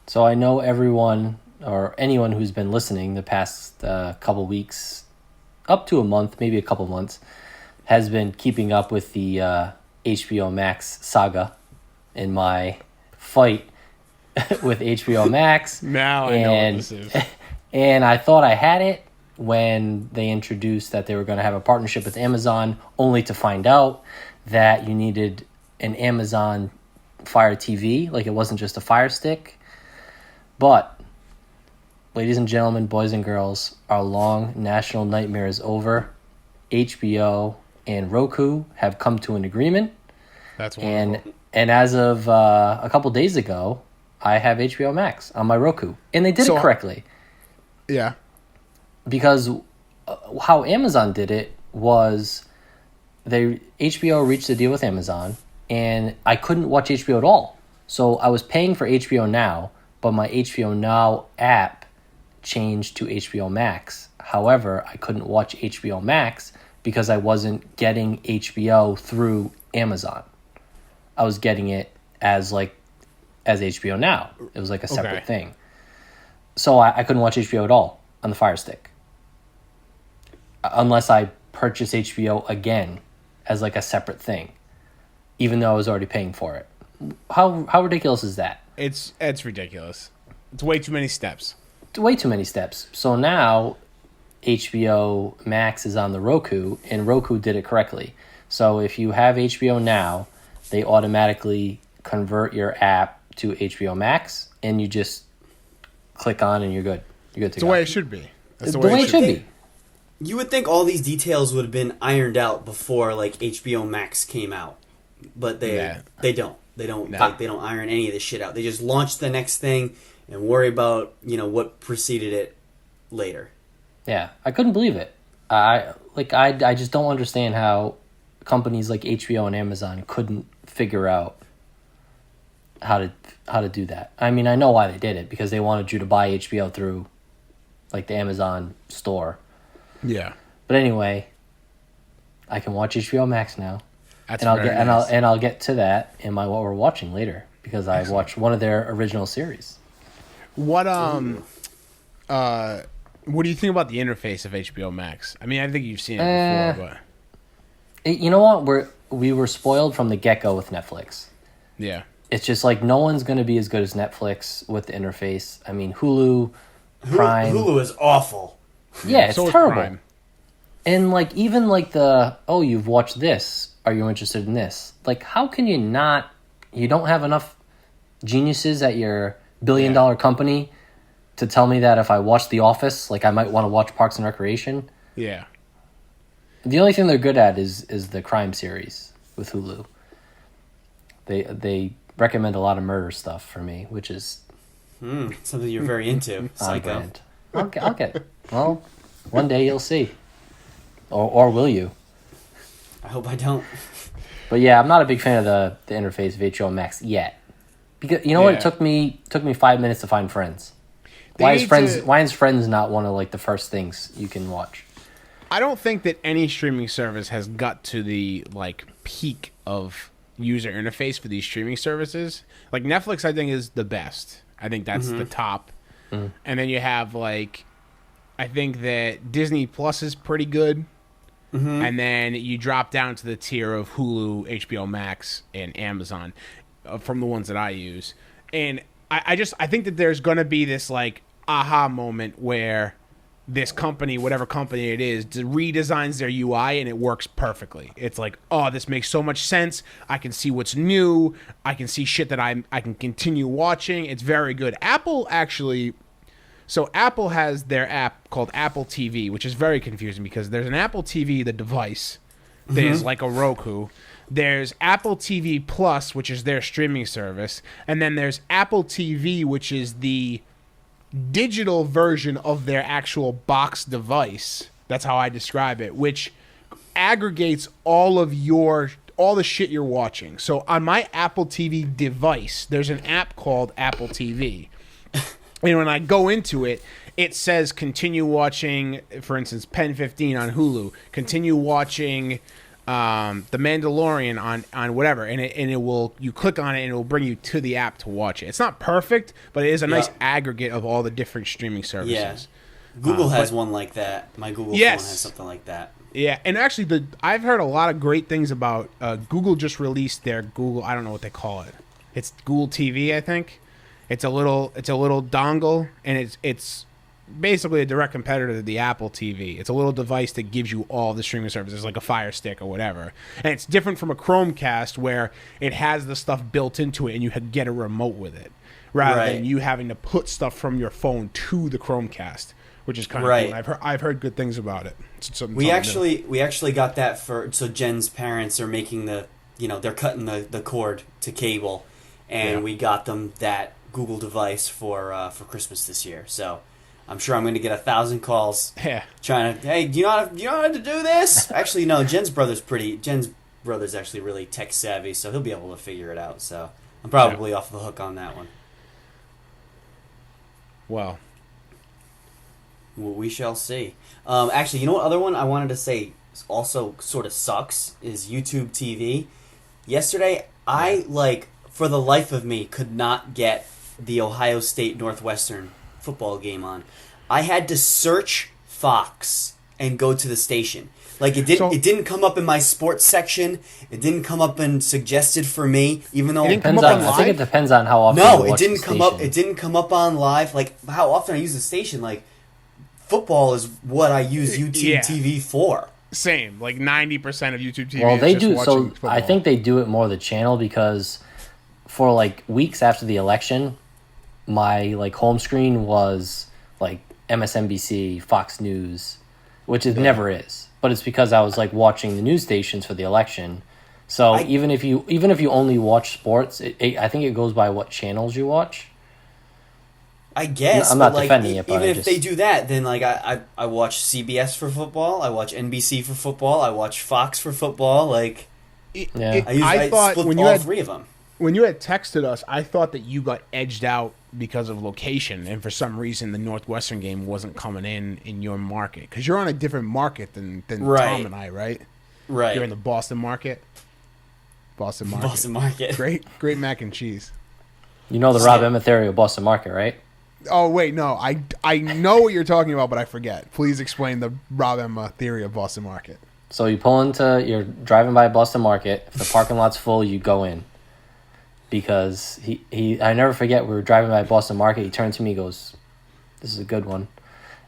So I know everyone or anyone who's been listening the past couple weeks, up to a month, maybe a couple months, has been keeping up with the HBO Max saga in my fight with HBO Max. Now I know what this is. And I thought I had it when they introduced that they were going to have a partnership with Amazon, only to find out that you needed an Amazon Fire TV. Like, it wasn't just a Fire Stick. But, ladies and gentlemen, boys and girls, our long national nightmare is over. HBO and Roku have come to an agreement. That's wonderful. And as of a couple days ago, I have HBO Max on my Roku. And they did it correctly. Yeah. Because how Amazon did it was HBO reached a deal with Amazon, and I couldn't watch HBO at all. So I was paying for HBO Now, but my HBO Now app changed to HBO Max. However, I couldn't watch HBO Max because I wasn't getting HBO through Amazon. I was getting it as HBO Now. It was like a separate thing. So I couldn't watch HBO at all on the Fire Stick. Unless I purchase HBO again as like a separate thing. Even though I was already paying for it. How ridiculous is that? It's ridiculous. It's way too many steps. Way too many steps. So now HBO Max is on the Roku, and Roku did it correctly. So if you have HBO Now, they automatically convert your app to HBO Max, and you just click on and you're good. You're good to go. It's the way it should be. That's the way it should be. You would think all these details would have been ironed out before like HBO Max came out, but they don't. They don't iron any of this shit out. They just launch the next thing and worry about what preceded it later. Yeah, I couldn't believe it. I just don't understand how companies like HBO and Amazon couldn't figure out how to do that. I mean, I know why they did it, because they wanted you to buy HBO through like the Amazon store. Yeah. But anyway, I can watch HBO Max now. That's and nice. I'll get to that in what we're watching later, because I watched one of their original series. What do you think about the interface of HBO Max? I mean, I think you've seen it before, but you know what? We were spoiled from the get-go with Netflix. Yeah. It's just like no one's going to be as good as Netflix with the interface. I mean, Hulu, Prime. Hulu is awful. Yeah, it's so terrible. Prime. And like even like you've watched this, are you interested in this? Like, how can you not? You don't have enough geniuses at your billion-dollar company to tell me that if I watch The Office, like I might want to watch Parks and Recreation. Yeah. The only thing they're good at is the crime series with Hulu. They recommend a lot of murder stuff for me, which is something you're very into. Psycho. I'll get. Well, one day you'll see, or will you? I hope I don't. But yeah, I'm not a big fan of the interface of HBO Max yet, because you know what? It took me 5 minutes to find Friends. Why is Friends not one of like the first things you can watch? I don't think that any streaming service has got to the like peak of user interface for these streaming services. Like Netflix, I think, is the best. I think that's the top. And then you have like, I think that Disney Plus is pretty good. And then you drop down to the tier of Hulu, HBO Max, and Amazon from the ones that I use. And I think that there's going to be this like aha moment where this company, whatever company it is, redesigns their UI and it works perfectly. It's like, oh, this makes so much sense. I can see what's new. I can see shit that I can continue watching. It's very good. Apple has their app called Apple TV, which is very confusing because there's an Apple TV, the device, there's like a Roku. There's Apple TV Plus, which is their streaming service. And then there's Apple TV, which is the digital version of their actual box device. That's how I describe it, which aggregates all the shit you're watching. So on my Apple TV device, there's an app called Apple TV. And when I go into it, it says continue watching, for instance, Pen 15 on Hulu. Continue watching The Mandalorian on whatever, and it will, you click on it and it will bring you to the app to watch it. It's not perfect, but it is a nice aggregate of all the different streaming services. Yeah. Google has one like that. My Google phone has something like that. Yeah, and actually, I've heard a lot of great things about Google. Just released their Google. I don't know what they call it. It's Google TV, I think. It's a little dongle, and it's basically a direct competitor to the Apple TV. It's a little device that gives you all the streaming services, like a Fire Stick or whatever. And it's different from a Chromecast, where it has the stuff built into it, and you can get a remote with it, rather than you having to put stuff from your phone to the Chromecast, which is kind of cool. I've heard good things about it. We actually got that so Jen's parents are making they're cutting the cord to cable, and we got them that Google device for Christmas this year. So I'm sure I'm going to get 1,000 calls trying to, hey, do you know how to do this? Actually, no, Jen's brother's actually really tech savvy, so he'll be able to figure it out. So I'm probably off the hook on that one. Well, we shall see. Actually, you know what other one I wanted to say also sort of sucks is YouTube TV. Yesterday, I, for the life of me, could not get the Ohio State Northwestern football game on. I had to search Fox and go to the station. It didn't come up in my sports section. It didn't come up and suggested for me, even though I think it depends on how often. No, it didn't come up. It didn't come up on live. How often I use the station. Football is what I use YouTube TV for. Same. 90% of YouTube TV. Well, they is do. just So football. I think they do it more the channel because for weeks after the election, my home screen was MSNBC, Fox News, which it never is. But it's because I was watching the news stations for the election. So even if you only watch sports, I think it goes by what channels you watch. I guess I'm not defending it, but even if they do that, then I watch CBS for football, I watch NBC for football, I watch Fox for football. I thought when you had 3 of them. When you had texted us, I thought that you got edged out because of location, and for some reason the Northwestern game wasn't coming in your market because you're on a different market than Tom and I, right? Right. You're in the Boston market. Boston market. Great mac and cheese. You know the Rob Emmett theory of Boston market, right? Oh wait, no, I know what you're talking about, but I forget. Please explain the Rob Emma theory of Boston market. So you're driving by Boston Market. If the parking lot's full, you go in. Because I never forget, we were driving by Boston Market. He turned to me, goes, "This is a good one."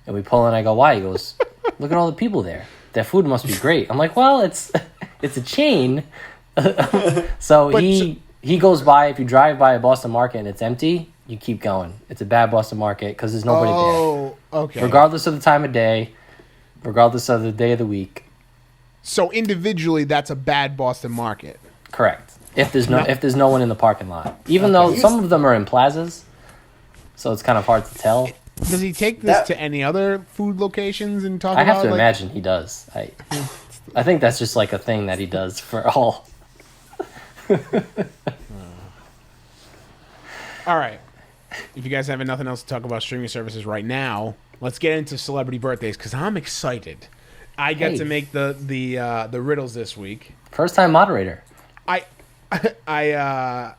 And we pull in. I go, "Why?" He goes, "Look at all the people there. Their food must be great." I'm like, "Well, it's a chain." So he goes by. If you drive by a Boston Market and it's empty, you keep going. It's a bad Boston Market because there's nobody there. Oh, okay. Regardless of the time of day, regardless of the day of the week. So individually, that's a bad Boston Market. Correct. If there's no one in the parking lot, even though some of them are in plazas, so it's kind of hard to tell. Does he take this to any other food locations and talk about it? I have to imagine he does. I think that's just a thing that he does for all. All right. If you guys have nothing else to talk about streaming services right now, let's get into celebrity birthdays because I'm excited. I got to make the riddles this week. First time moderator. I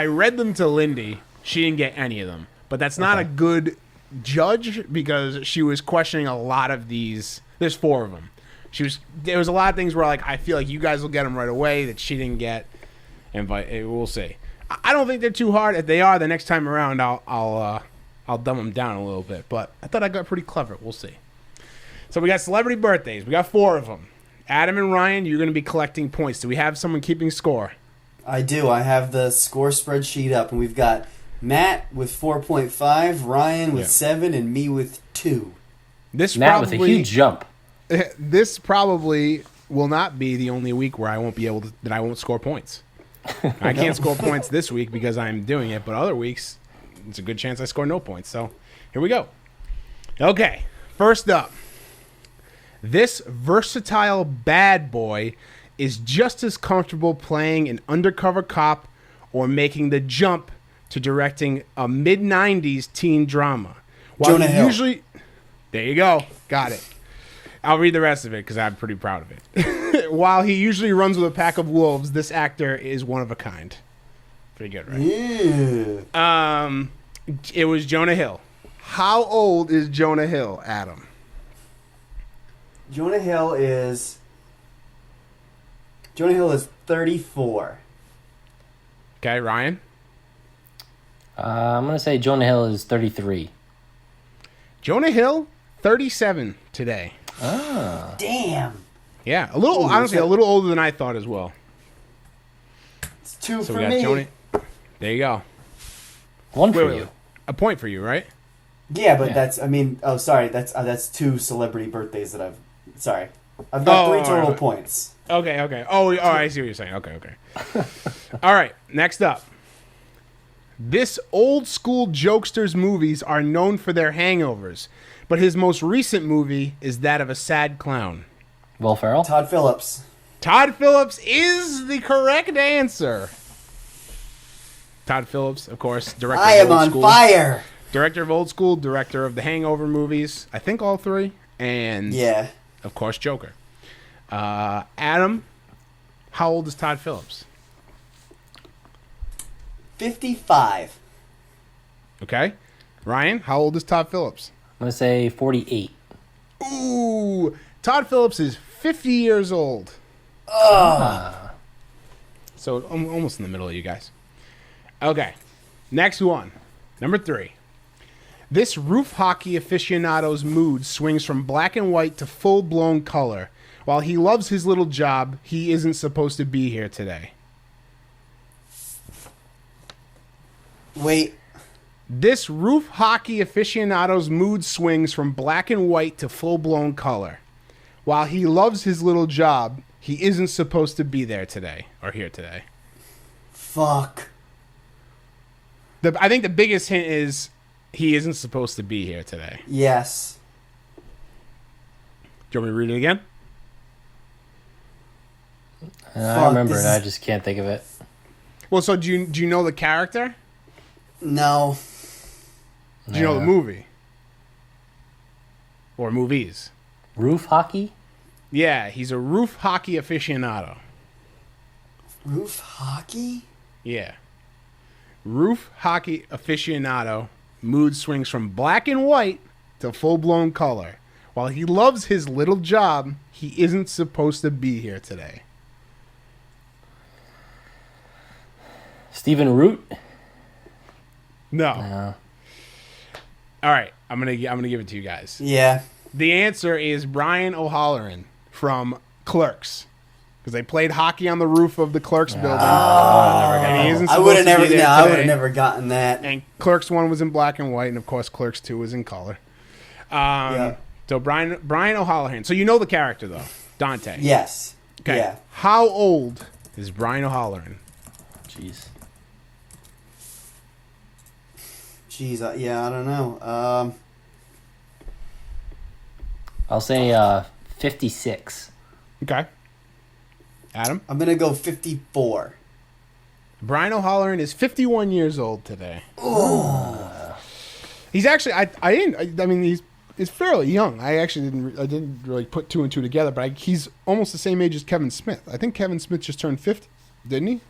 read them to Lindy. She didn't get any of them, but that's not a good judge because she was questioning a lot of these. There's 4 of them. There was a lot of things where I feel like you guys will get them right away that she didn't get, and we'll see. I don't think they're too hard. If they are, the next time around I'll dumb them down a little bit. But I thought I got pretty clever. We'll see. So we got celebrity birthdays. We got 4 of them. Adam and Ryan, you're going to be collecting points. Do we have someone keeping score? I do. I have the score spreadsheet up, and we've got Matt with 4.5, Ryan with 7, and me with 2. Matt with a huge jump. This probably will not be the only week where I won't score points. I can't score points this week because I'm doing it, but other weeks, it's a good chance I score no points. So here we go. Okay, first up. This versatile bad boy is just as comfortable playing an undercover cop or making the jump to directing a mid-90s teen drama. Jonah Hill. There you go. Got it. I'll read the rest of it because I'm pretty proud of it. while he usually runs with a pack of wolves, this actor is one of a kind. Pretty good, right? Yeah. It was Jonah Hill. How old is Jonah Hill, Adam? Jonah Hill is 34. Okay, Ryan? I'm going to say Jonah Hill is 33. Jonah Hill, 37 today. Ah. Damn. Yeah, a little, honestly, a little older than I thought as well. It's 2 So for we got me. Jonah. There you go. One for you. A point for you, right? Yeah, but Yeah. that's, I mean, oh, sorry, that's 2 celebrity birthdays that I've got 3 total right. points. Okay. Oh, I see what you're saying. Okay. All right, next up. This old school jokesters movies are known for their hangovers, but his most recent movie is that of a sad clown. Will Ferrell? Todd Phillips. Todd Phillips is the correct answer. Todd Phillips, of course, director I of am Old on School. fire. Director of Old School, director of the Hangover movies. I think all 3. And, Yeah. of course, Joker. Adam, how old is Todd Phillips? 55. Okay. Ryan, how old is Todd Phillips? I'm going to say 48. Ooh, Todd Phillips is 50 years old. So I'm almost in the middle of you guys. Okay, next one. Number 3. This roof hockey aficionado's mood swings from black and white to full-blown color. While he loves his little job, he isn't supposed to be here today. Wait. This roof hockey aficionado's mood swings from black and white to full-blown color. While he loves his little job, he isn't supposed to be there today, or here today. Fuck. I think the biggest hint is he isn't supposed to be here today. Yes. Do you want me to read it again? I remember it. I just can't think of it. Well, so do you know the character? No. Do you know the movie? Or movies? Roof hockey? Yeah, he's a roof hockey aficionado. Roof hockey? Yeah. Roof hockey aficionado. Mood swings from black and white to full-blown color. While he loves his little job, he isn't supposed to be here today. Stephen Root? No. No. All right, I'm gonna give it to you guys. Yeah. The answer is Brian O'Halloran from Clerks, because they played hockey on the roof of the Clerks building. And he isn't I would supposed have to be never. there Yeah, I would today. have never gotten that. And Clerks 1 was in black and white, and of course Clerks 2 was in color. Yeah. So Brian O'Halloran. So you know the character though, Dante. Yes. Okay. Yeah. How old is Brian O'Halloran? Jeez. Jeez. Yeah, I don't know. I'll say 56. Okay. Adam? I'm gonna go 54. Brian O'Halloran is 51 years old today. Oh. He's actually I mean he's fairly young. I didn't really put 2 and 2 together, but he's almost the same age as Kevin Smith. I think Kevin Smith just turned 50, didn't he?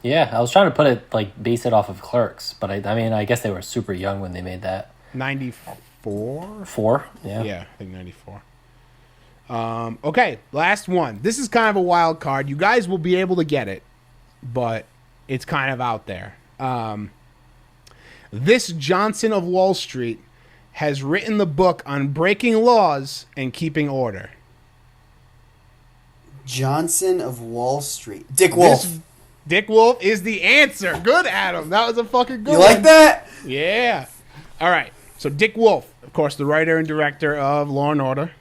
Yeah, I was trying to put it, base it off of Clerks, but I mean, I guess they were super young when they made that. 94? 4? Yeah. Yeah, I think 94. Okay, last one. This is kind of a wild card. You guys will be able to get it, but it's kind of out there. This Johnson of Wall Street has written the book on breaking laws and keeping order. Johnson of Wall Street. Dick Wolf. Dick Wolf is the answer. Good, Adam. That was a fucking good You one. like that? Yeah. All right. So Dick Wolf, of course, the writer and director of Law and Order.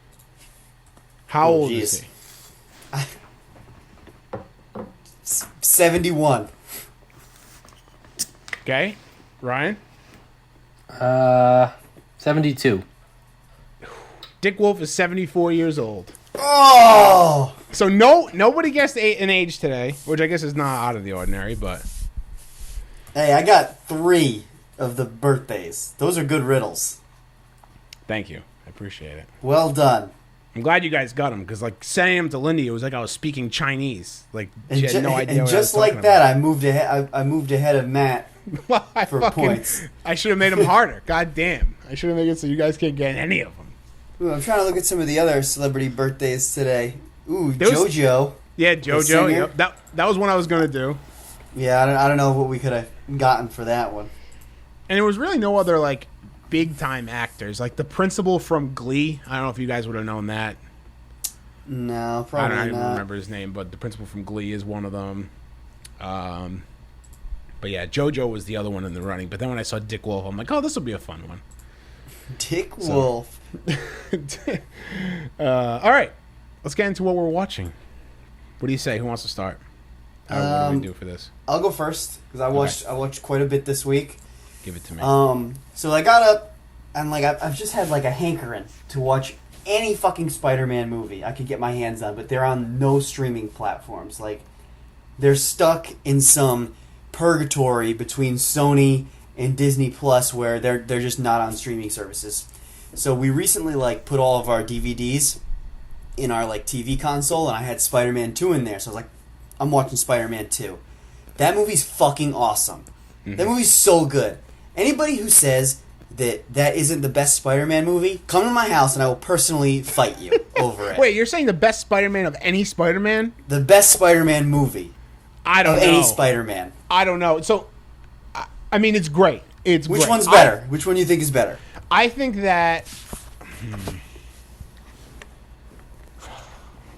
How old is he? 71. Okay. Ryan? 72. Dick Wolf is 74 years old. Oh! So nobody guessed an age today, which I guess is not out of the ordinary, but... Hey, I got 3 of the birthdays. Those are good riddles. Thank you. I appreciate it. Well done. I'm glad you guys got him because, like, saying him to Lindy, it was like I was speaking Chinese. Like, she had no idea. And just like that, I moved ahead. I moved ahead of Matt for points. I should have made him harder. God damn! I should have made it so you guys can't get any of them. Ooh, I'm trying to look at some of the other celebrity birthdays today. Ooh, JoJo. Yeah, JoJo. Yep. That was one I was gonna do. Yeah, I don't know what we could have gotten for that one. And there was really no other like big time actors. Like the principal from Glee. I don't know if you guys would have known that. No, probably not. I don't remember his name, but the principal from Glee is one of them. But yeah, JoJo was the other one in the running. But then when I saw Dick Wolf, I'm like, oh, this will be a fun one. Dick Wolf. All right, let's get into what we're watching. What do you say? Who wants to start? What do we do for this? I'll go first because I watched quite a bit this week. Give it to me. So I got up and like I've just had like a hankering to watch any fucking Spider-Man movie I could get my hands on, but they're on no streaming platforms. Like they're stuck in some purgatory between Sony and Disney Plus where they're just not on streaming services. So we recently like put all of our DVDs in our like TV console, and I had Spider-Man 2 in there. So I was like, I'm watching Spider-Man 2. That movie's fucking awesome. Mm-hmm. That movie's so good. Anybody who says that isn't the best Spider-Man movie, come to my house and I will personally fight you over it. Wait, you're saying the best Spider-Man of any Spider-Man? The best Spider-Man movie. I don't know. Any Spider-Man. I don't know. So, I mean, it's great. It's Which great. one's better? Which one do you think is better? I think that...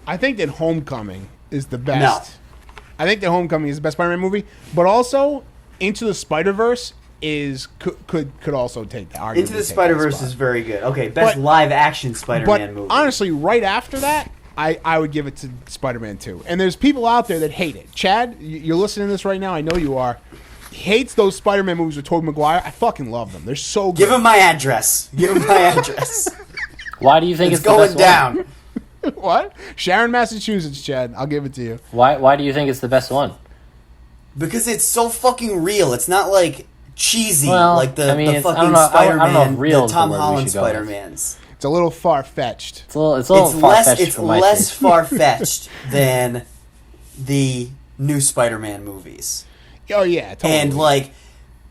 I think that Homecoming is the best. No. I think that Homecoming is the best Spider-Man movie, but also Into the Spider-Verse could also take the argument. Into the Spider-Verse is very good. Okay, best live-action Spider-Man movie. Honestly, right after that, I would give it to Spider-Man 2. And there's people out there that hate it. Chad, you're listening to this right now. I know you are. Hates those Spider-Man movies with Tobey Maguire. I fucking love them. They're so good. Give him my address. Give him my address. Why do you think it's the going best down? One? What? Sharon, Massachusetts, Chad. I'll give it to you. Why do you think it's the best one? Because it's so fucking real. It's not like cheesy like the fucking Spider-Man, I don't know if the Tom Holland Spider-Mans. It's a little far-fetched. It's a little far-fetched. It's less far-fetched than the new Spider-Man movies. Oh yeah, totally. And like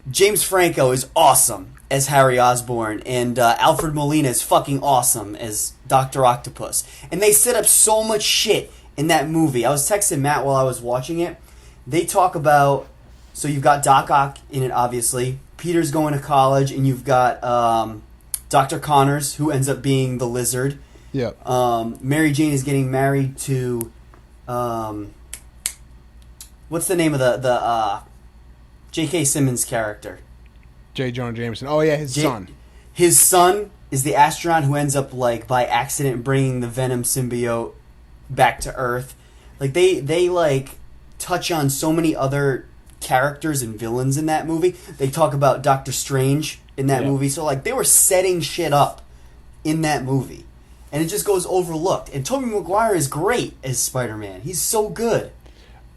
James Franco is awesome as Harry Osborn, and Alfred Molina is fucking awesome as Dr. Octopus. And they set up so much shit in that movie. I was texting Matt while I was watching it. They talk about, so you've got Doc Ock in it, obviously. Peter's going to college, and you've got Dr. Connors, who ends up being the Lizard. Yep. Mary Jane is getting married to, what's the name of the J.K. Simmons character? J. Jonah Jameson. Oh yeah, his son. His son is the astronaut who ends up like by accident bringing the Venom symbiote back to Earth. Like they like touch on so many other characters and villains in that movie. They talk about Doctor Strange in that movie. So like they were setting shit up in that movie, and it just goes overlooked. And Tobey Maguire is great as Spider-Man. He's so good.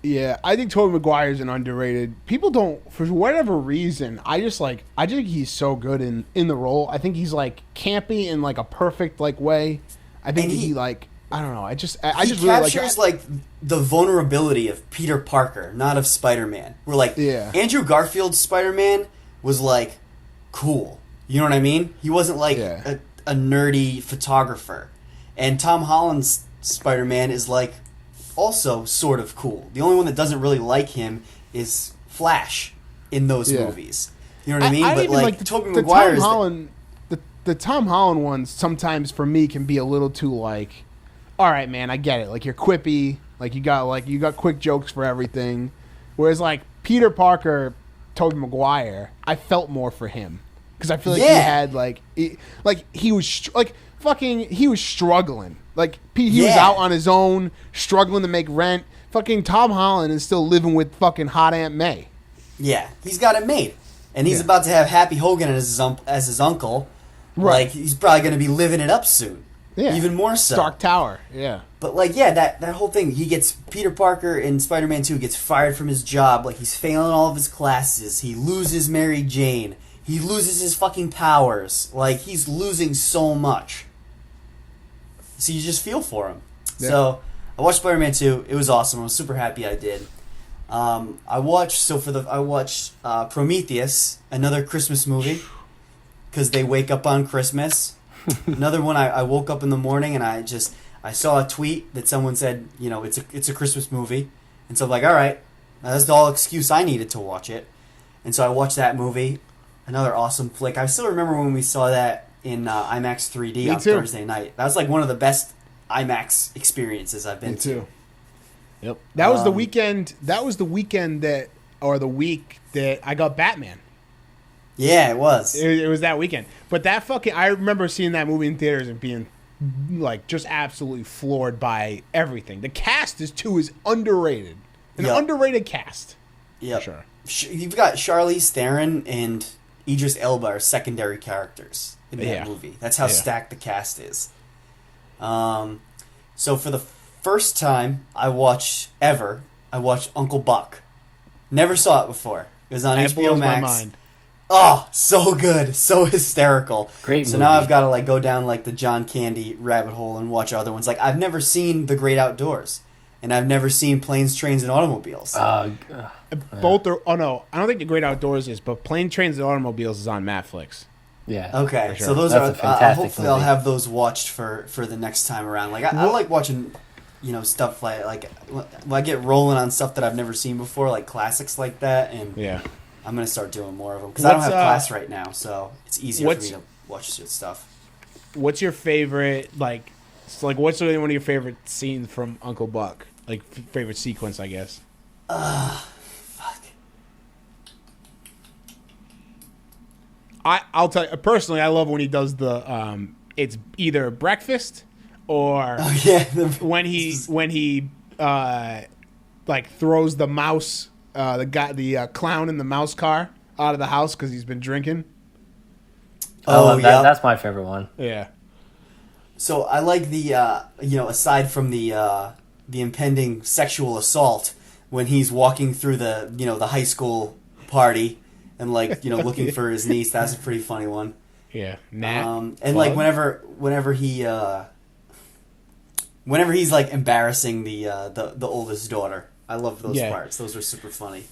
Yeah, I think Tobey Maguire is an underrated. People don't, for whatever reason. I think he's so good in the role. I think he's like campy in like a perfect like way. I think he like, I don't know. I just really captures like the vulnerability of Peter Parker, not of Spider-Man. Where like Andrew Garfield's Spider-Man was like cool. You know what I mean? He wasn't like a nerdy photographer, and Tom Holland's Spider-Man is like also sort of cool. The only one that doesn't really like him is Flash in those movies. You know what I mean? But like Tobey Maguire the Tom Holland ones sometimes for me can be a little too like, all right, man, I get it. Like you're quippy, like you got quick jokes for everything. Whereas like Peter Parker, Tobey Maguire, I felt more for him because I feel like he had he was struggling. Like he was out on his own, struggling to make rent. Fucking Tom Holland is still living with fucking hot Aunt May. Yeah, he's got it made, and he's about to have Happy Hogan as his uncle. Right. Like he's probably going to be living it up soon. Yeah, even more so. Stark Tower. Yeah. But like, that whole thing. He gets Peter Parker in Spider-Man 2 gets fired from his job. Like he's failing all of his classes. He loses Mary Jane. He loses his fucking powers. Like he's losing so much. so you just feel for him. Yeah. So I watched Spider-Man 2. It was awesome. I was super happy I did. I watched Prometheus, another Christmas movie, because they wake up on Christmas. Another one. I woke up in the morning and I saw a tweet that someone said, it's a Christmas movie, and so I'm like, all right, that's the all excuse I needed to watch it, and so I watched that movie. Another awesome flick. I still remember when we saw that in IMAX 3D on Thursday night. That was like one of the best IMAX experiences I've been to. Yep. That was the weekend. That was the weekend the week that I got Batman. Yeah, it was. It was that weekend. But I remember seeing that movie in theaters and being like just absolutely floored by everything. The cast is underrated. An underrated cast. Yeah, sure. You've got Charlize Theron and Idris Elba are secondary characters in that movie. That's how stacked the cast is. So for the first time I watched Uncle Buck. Never saw it before. It was on HBO Max. My mind. Oh, so good, so hysterical. Great movie. So now I've got to go down the John Candy rabbit hole and watch other ones. I've never seen The Great Outdoors, and I've never seen Planes, Trains, and Automobiles. Both are. Oh no, I don't think The Great Outdoors is, but Planes, Trains, and Automobiles is on Netflix. Yeah. Okay, sure. So those That's are. Hopefully, I'll have those watched for the next time around. I like watching, stuff like when I get rolling on stuff that I've never seen before, like classics like that, and I'm gonna start doing more of them because I don't have class right now, so it's easier for me to watch shit stuff. What's your favorite what's one of your favorite scenes from Uncle Buck? Like favorite sequence, I guess. Fuck. I'll tell you personally. I love when he does the it's either breakfast or when he throws the mouse the clown in the mouse car out of the house because he's been drinking. That's my favorite one. Yeah. So I like the aside from the impending sexual assault when he's walking through the high school party and looking for his niece. That's a pretty funny one. Yeah. Nat. And whenever he's embarrassing the oldest daughter. I love those parts. Those are super funny.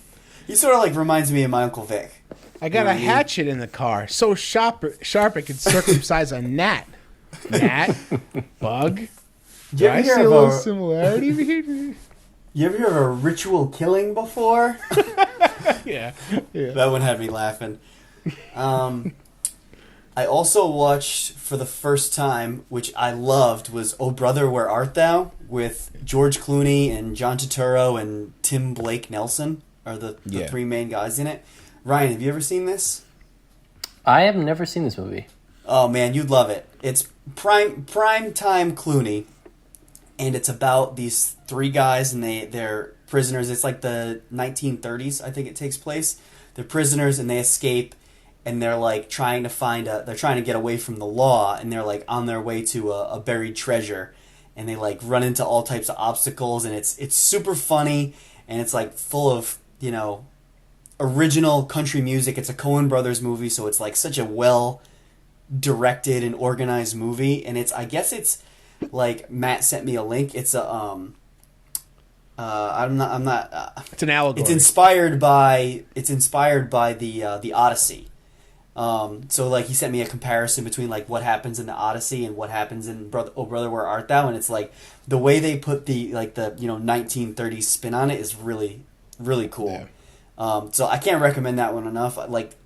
He sort of reminds me of my Uncle Vic. I got a hatchet in the car, so sharp it could circumcise a gnat. Gnat, bug. Do you ever hear a little similarity between? You ever hear of a ritual killing before? Yeah. That one had me laughing. I also watched for the first time, which I loved, was Oh Brother, Where Art Thou? With George Clooney and John Turturro and Tim Blake Nelson are the three main guys in it. Ryan, have you ever seen this? I have never seen this movie. Oh man, you'd love it. It's prime time Clooney, and it's about these three guys and they're prisoners. It's like the 1930s, I think it takes place. They're prisoners and they escape, and they're trying to get away from the law, and they're on their way to a buried treasure, and they run into all types of obstacles, and it's super funny, and it's full of original country music. It's a Coen Brothers movie, so it's such a well directed and organized movie, and I guess it's Matt sent me a link. It's a I'm not it's an allegory. It's inspired by the Odyssey. So he sent me a comparison between what happens in the Odyssey and what happens in Oh Brother, Where Art Thou? And it's the way they put the 1930s spin on it is really, really cool. Yeah. So I can't recommend that one enough.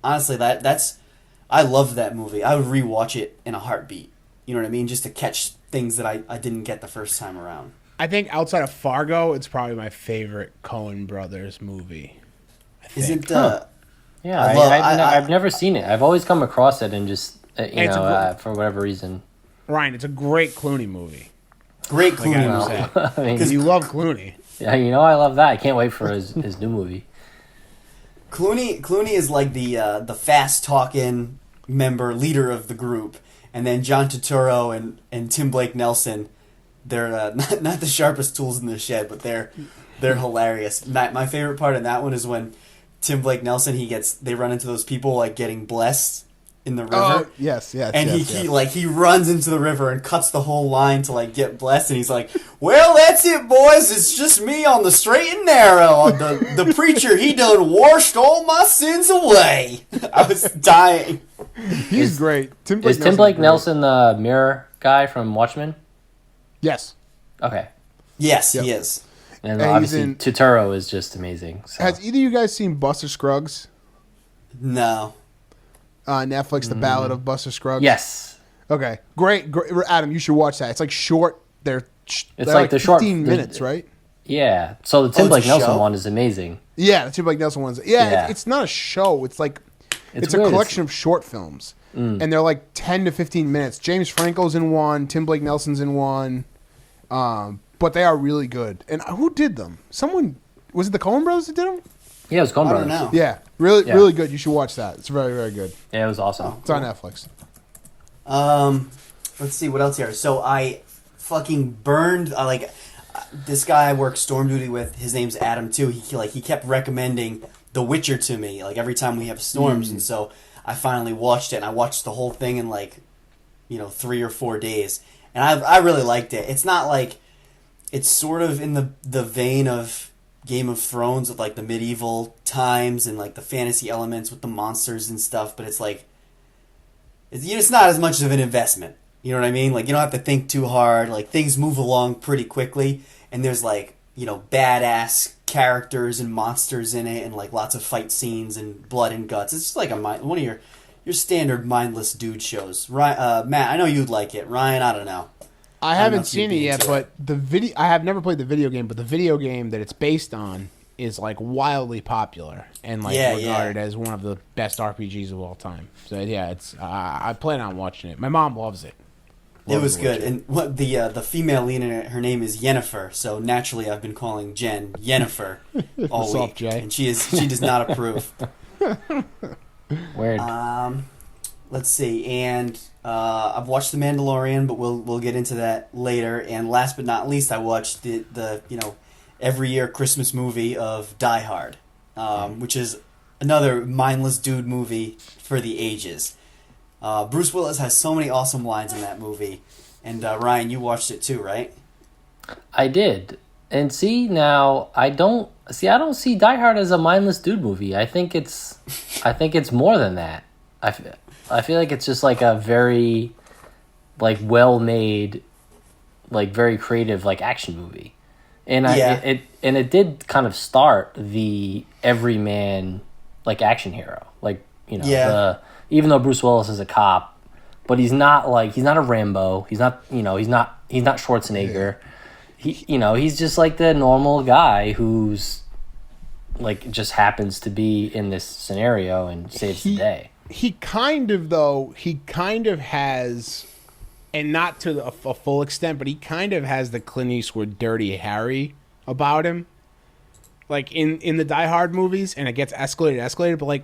Honestly, I love that movie. I would rewatch it in a heartbeat. You know what I mean? Just to catch things that I didn't get the first time around. I think outside of Fargo, it's probably my favorite Coen Brothers movie. Isn't Yeah, I've never seen it. I've always come across it and just for whatever reason. Ryan, it's a great Clooney movie. Great Clooney movie. Because you love Clooney. Yeah, I love that. I can't wait for his new movie. Clooney is the fast talking leader of the group, and then John Turturro and Tim Blake Nelson, they're not the sharpest tools in the shed, but they're hilarious. My favorite part in that one is when Tim Blake Nelson they run into those people getting blessed, in the river. Oh, yes. And he runs into the river and cuts the whole line to like get blessed, and he's like, "Well, that's it, boys. It's just me on the straight and narrow. The preacher, he done washed all my sins away." I was dying. He's great. Is Tim Blake Nelson the mirror guy from Watchmen? Yes. Okay. Yes, he is. And obviously, Totoro is just amazing. So. Has either of you guys seen Buster Scruggs? No. Netflix, The Ballad of Buster Scruggs? Yes. Okay. Great. Adam, you should watch that. It's like short. They're like the 15 short minutes, right? Yeah. So the Tim Blake Nelson one is amazing. Yeah, the Tim Blake Nelson one's. Yeah. It's not a show. It's like it's a collection of short films, and they're like 10 to 15 minutes. James Franco's in one. Tim Blake Nelson's in one. But they are really good. And who did them? Someone, was it the Coen Brothers that did them? Yeah, it was Coen Brothers. I don't know. Yeah, really good. You should watch that. It's very, very good. Yeah, it was awesome. It's on Netflix. Let's see what else here. So I fucking burned this guy I work storm duty with. His name's Adam too. He kept recommending The Witcher to me like every time we have storms, and so I finally watched it. And I watched the whole thing in 3 or 4 days, and I really liked it. It's not like it's sort of in the vein of Game of Thrones with like the medieval times and like the fantasy elements with the monsters and stuff, but it's like it's not as much of an investment. You know what I mean? Like you don't have to think too hard. Like things move along pretty quickly, and there's like badass characters and monsters in it, and like lots of fight scenes and blood and guts. It's just like one of your standard mindless dude shows. Matt, I know you'd like it. Ryan, I don't know. I haven't seen it yet, but I have never played the video game, but the video game that it's based on is like wildly popular and like regarded as one of the best RPGs of all time. So yeah, it's I plan on watching it. My mom loves it. It was good, and what the female lead in it, her name is Yennefer. So naturally, I've been calling Jen Yennefer all week, Jay? and she does not approve. Weird. Let's see, and I've watched The Mandalorian, but we'll get into that later. And last but not least, I watched the every year Christmas movie of Die Hard, which is another mindless dude movie for the ages. Bruce Willis has so many awesome lines in that movie, and Ryan, you watched it too, right? I did, and see now I don't see Die Hard as a mindless dude movie. I think it's more than that. I feel like it's just like a very like well made, like very creative like action movie, and it did kind of start the everyman like action hero, like even though Bruce Willis is a cop, but he's not a Rambo. He's not he's not Schwarzenegger. Yeah. He's just like the normal guy who's like just happens to be in this scenario and saves the day. He kind of has, and not to a full extent, but he kind of has the Clint Eastwood Dirty Harry about him. Like in the Die Hard movies, and it gets escalated, but like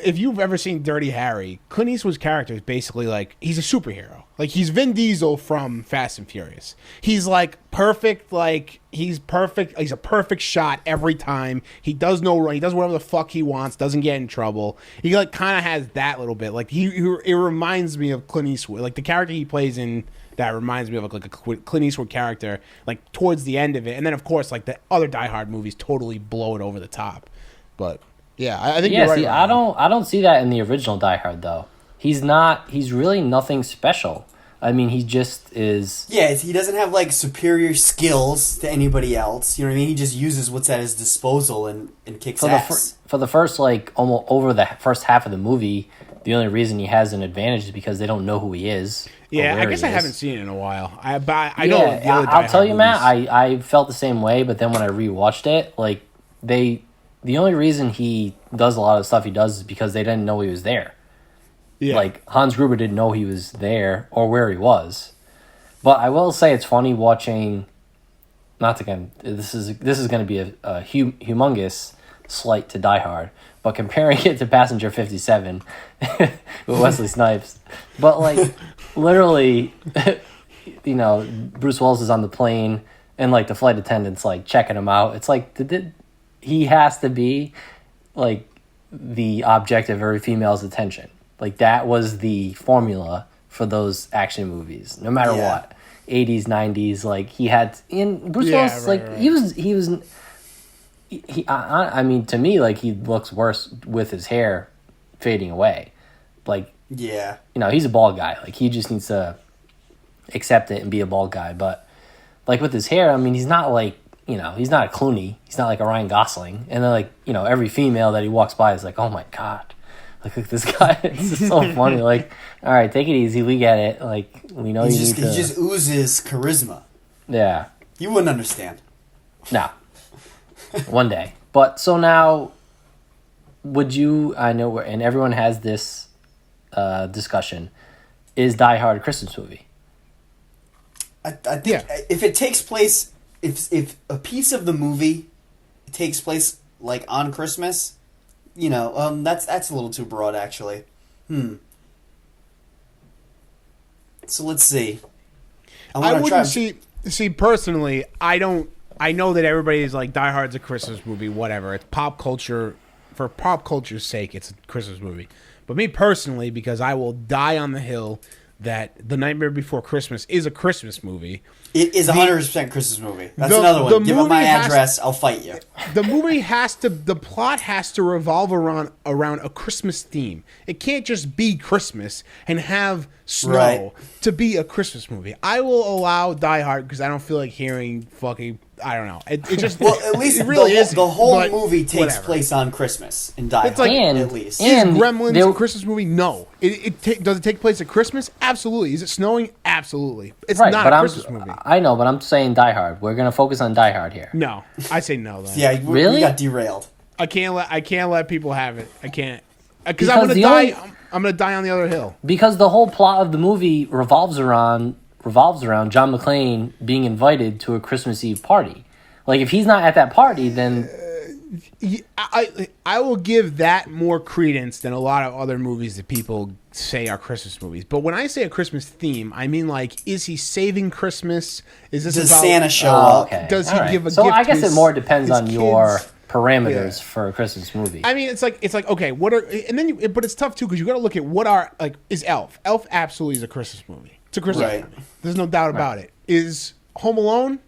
if you've ever seen Dirty Harry, Clint Eastwood's character is basically like he's a superhero. Like he's Vin Diesel from Fast and Furious. He's like perfect. Like he's perfect. He's a perfect shot every time. He does no wrong. He does whatever the fuck he wants. Doesn't get in trouble. He like kind of has that little bit. Like it reminds me of Clint Eastwood. Like the character he plays in that reminds me of like a Clint Eastwood character. Like towards the end of it, and then of course like the other Die Hard movies totally blow it over the top. But yeah, I think you're right. See, I don't see that in the original Die Hard though. He's really nothing special. I mean, he just is. Yeah, he doesn't have like superior skills to anybody else. You know what I mean? He just uses what's at his disposal and kicks ass. For the first like almost over the first half of the movie, the only reason he has an advantage is because they don't know who he is. Yeah, I guess I haven't seen it in a while. I know. I'll tell you, Matt. I felt the same way, but then when I rewatched it, like the only reason he does a lot of the stuff he does is because they didn't know he was there. Yeah. Like, Hans Gruber didn't know he was there or where he was. But I will say it's funny watching... This is going to be a humongous slight to Die Hard, but comparing it to Passenger 57 with Wesley Snipes. But, like, literally, Bruce Willis is on the plane, and, like, the flight attendant's, like, checking him out. It's like, he has to be, like, the object of every female's attention. Like that was the formula for those action movies, no matter what. 80s, 90s, like he had in Bruce Willis, I mean, to me, like he looks worse with his hair fading away. Like, he's a bald guy. Like he just needs to accept it and be a bald guy. But like with his hair, I mean, he's not like, he's not a Clooney. He's not like a Ryan Gosling. And then like, every female that he walks by is like, oh my God. Like, look at this guy. It's just so funny. Like, all right, take it easy. We get it. Like, we know he just oozes charisma. Yeah. You wouldn't understand. No. One day. But so now, I know, and everyone has this discussion, is Die Hard a Christmas movie? I think if it takes place, if a piece of the movie takes place like on Christmas, that's a little too broad, actually. So let's see. I wouldn't see personally. I know that everybody's like Die Hard's a Christmas movie, whatever. It's pop culture. For pop culture's sake, it's a Christmas movie. But me personally, because I will die on the hill that The Nightmare Before Christmas is a Christmas movie. It is 100% Christmas movie. That's another one. Give up my address, I'll fight you. The plot has to revolve around a Christmas theme. It can't just be Christmas and have snow to be a Christmas movie. I will allow Die Hard because I don't feel like hearing fucking, I don't know. It just, well, at least it really is. The whole movie takes place on Christmas in Die Hard, like, at least. Is Gremlins a Christmas movie? No. Does it take place at Christmas? Absolutely. Is it snowing? Absolutely. It's not a Christmas movie. I know, but I'm saying Die Hard. We're going to focus on Die Hard here. No. I say no, then. Yeah, really? We got derailed. I can't let people have it. I can't. Because I'm going to die. I'm going to die on the other hill. Because the whole plot of the movie revolves around John McClane being invited to a Christmas Eve party. Like, if he's not at that party, then... I will give that more credence than a lot of other movies that people say are Christmas movies. But when I say a Christmas theme, I mean, like, is he saving Christmas? Does Santa show up? Okay. Does he give a gift? So I guess it more depends on kids? your parameters for a Christmas movie. I mean, it's like okay, but it's tough too because you got to look at what are like is Elf. Elf absolutely is a Christmas movie. It's a Christmas movie. There's no doubt about it. Is Home Alone?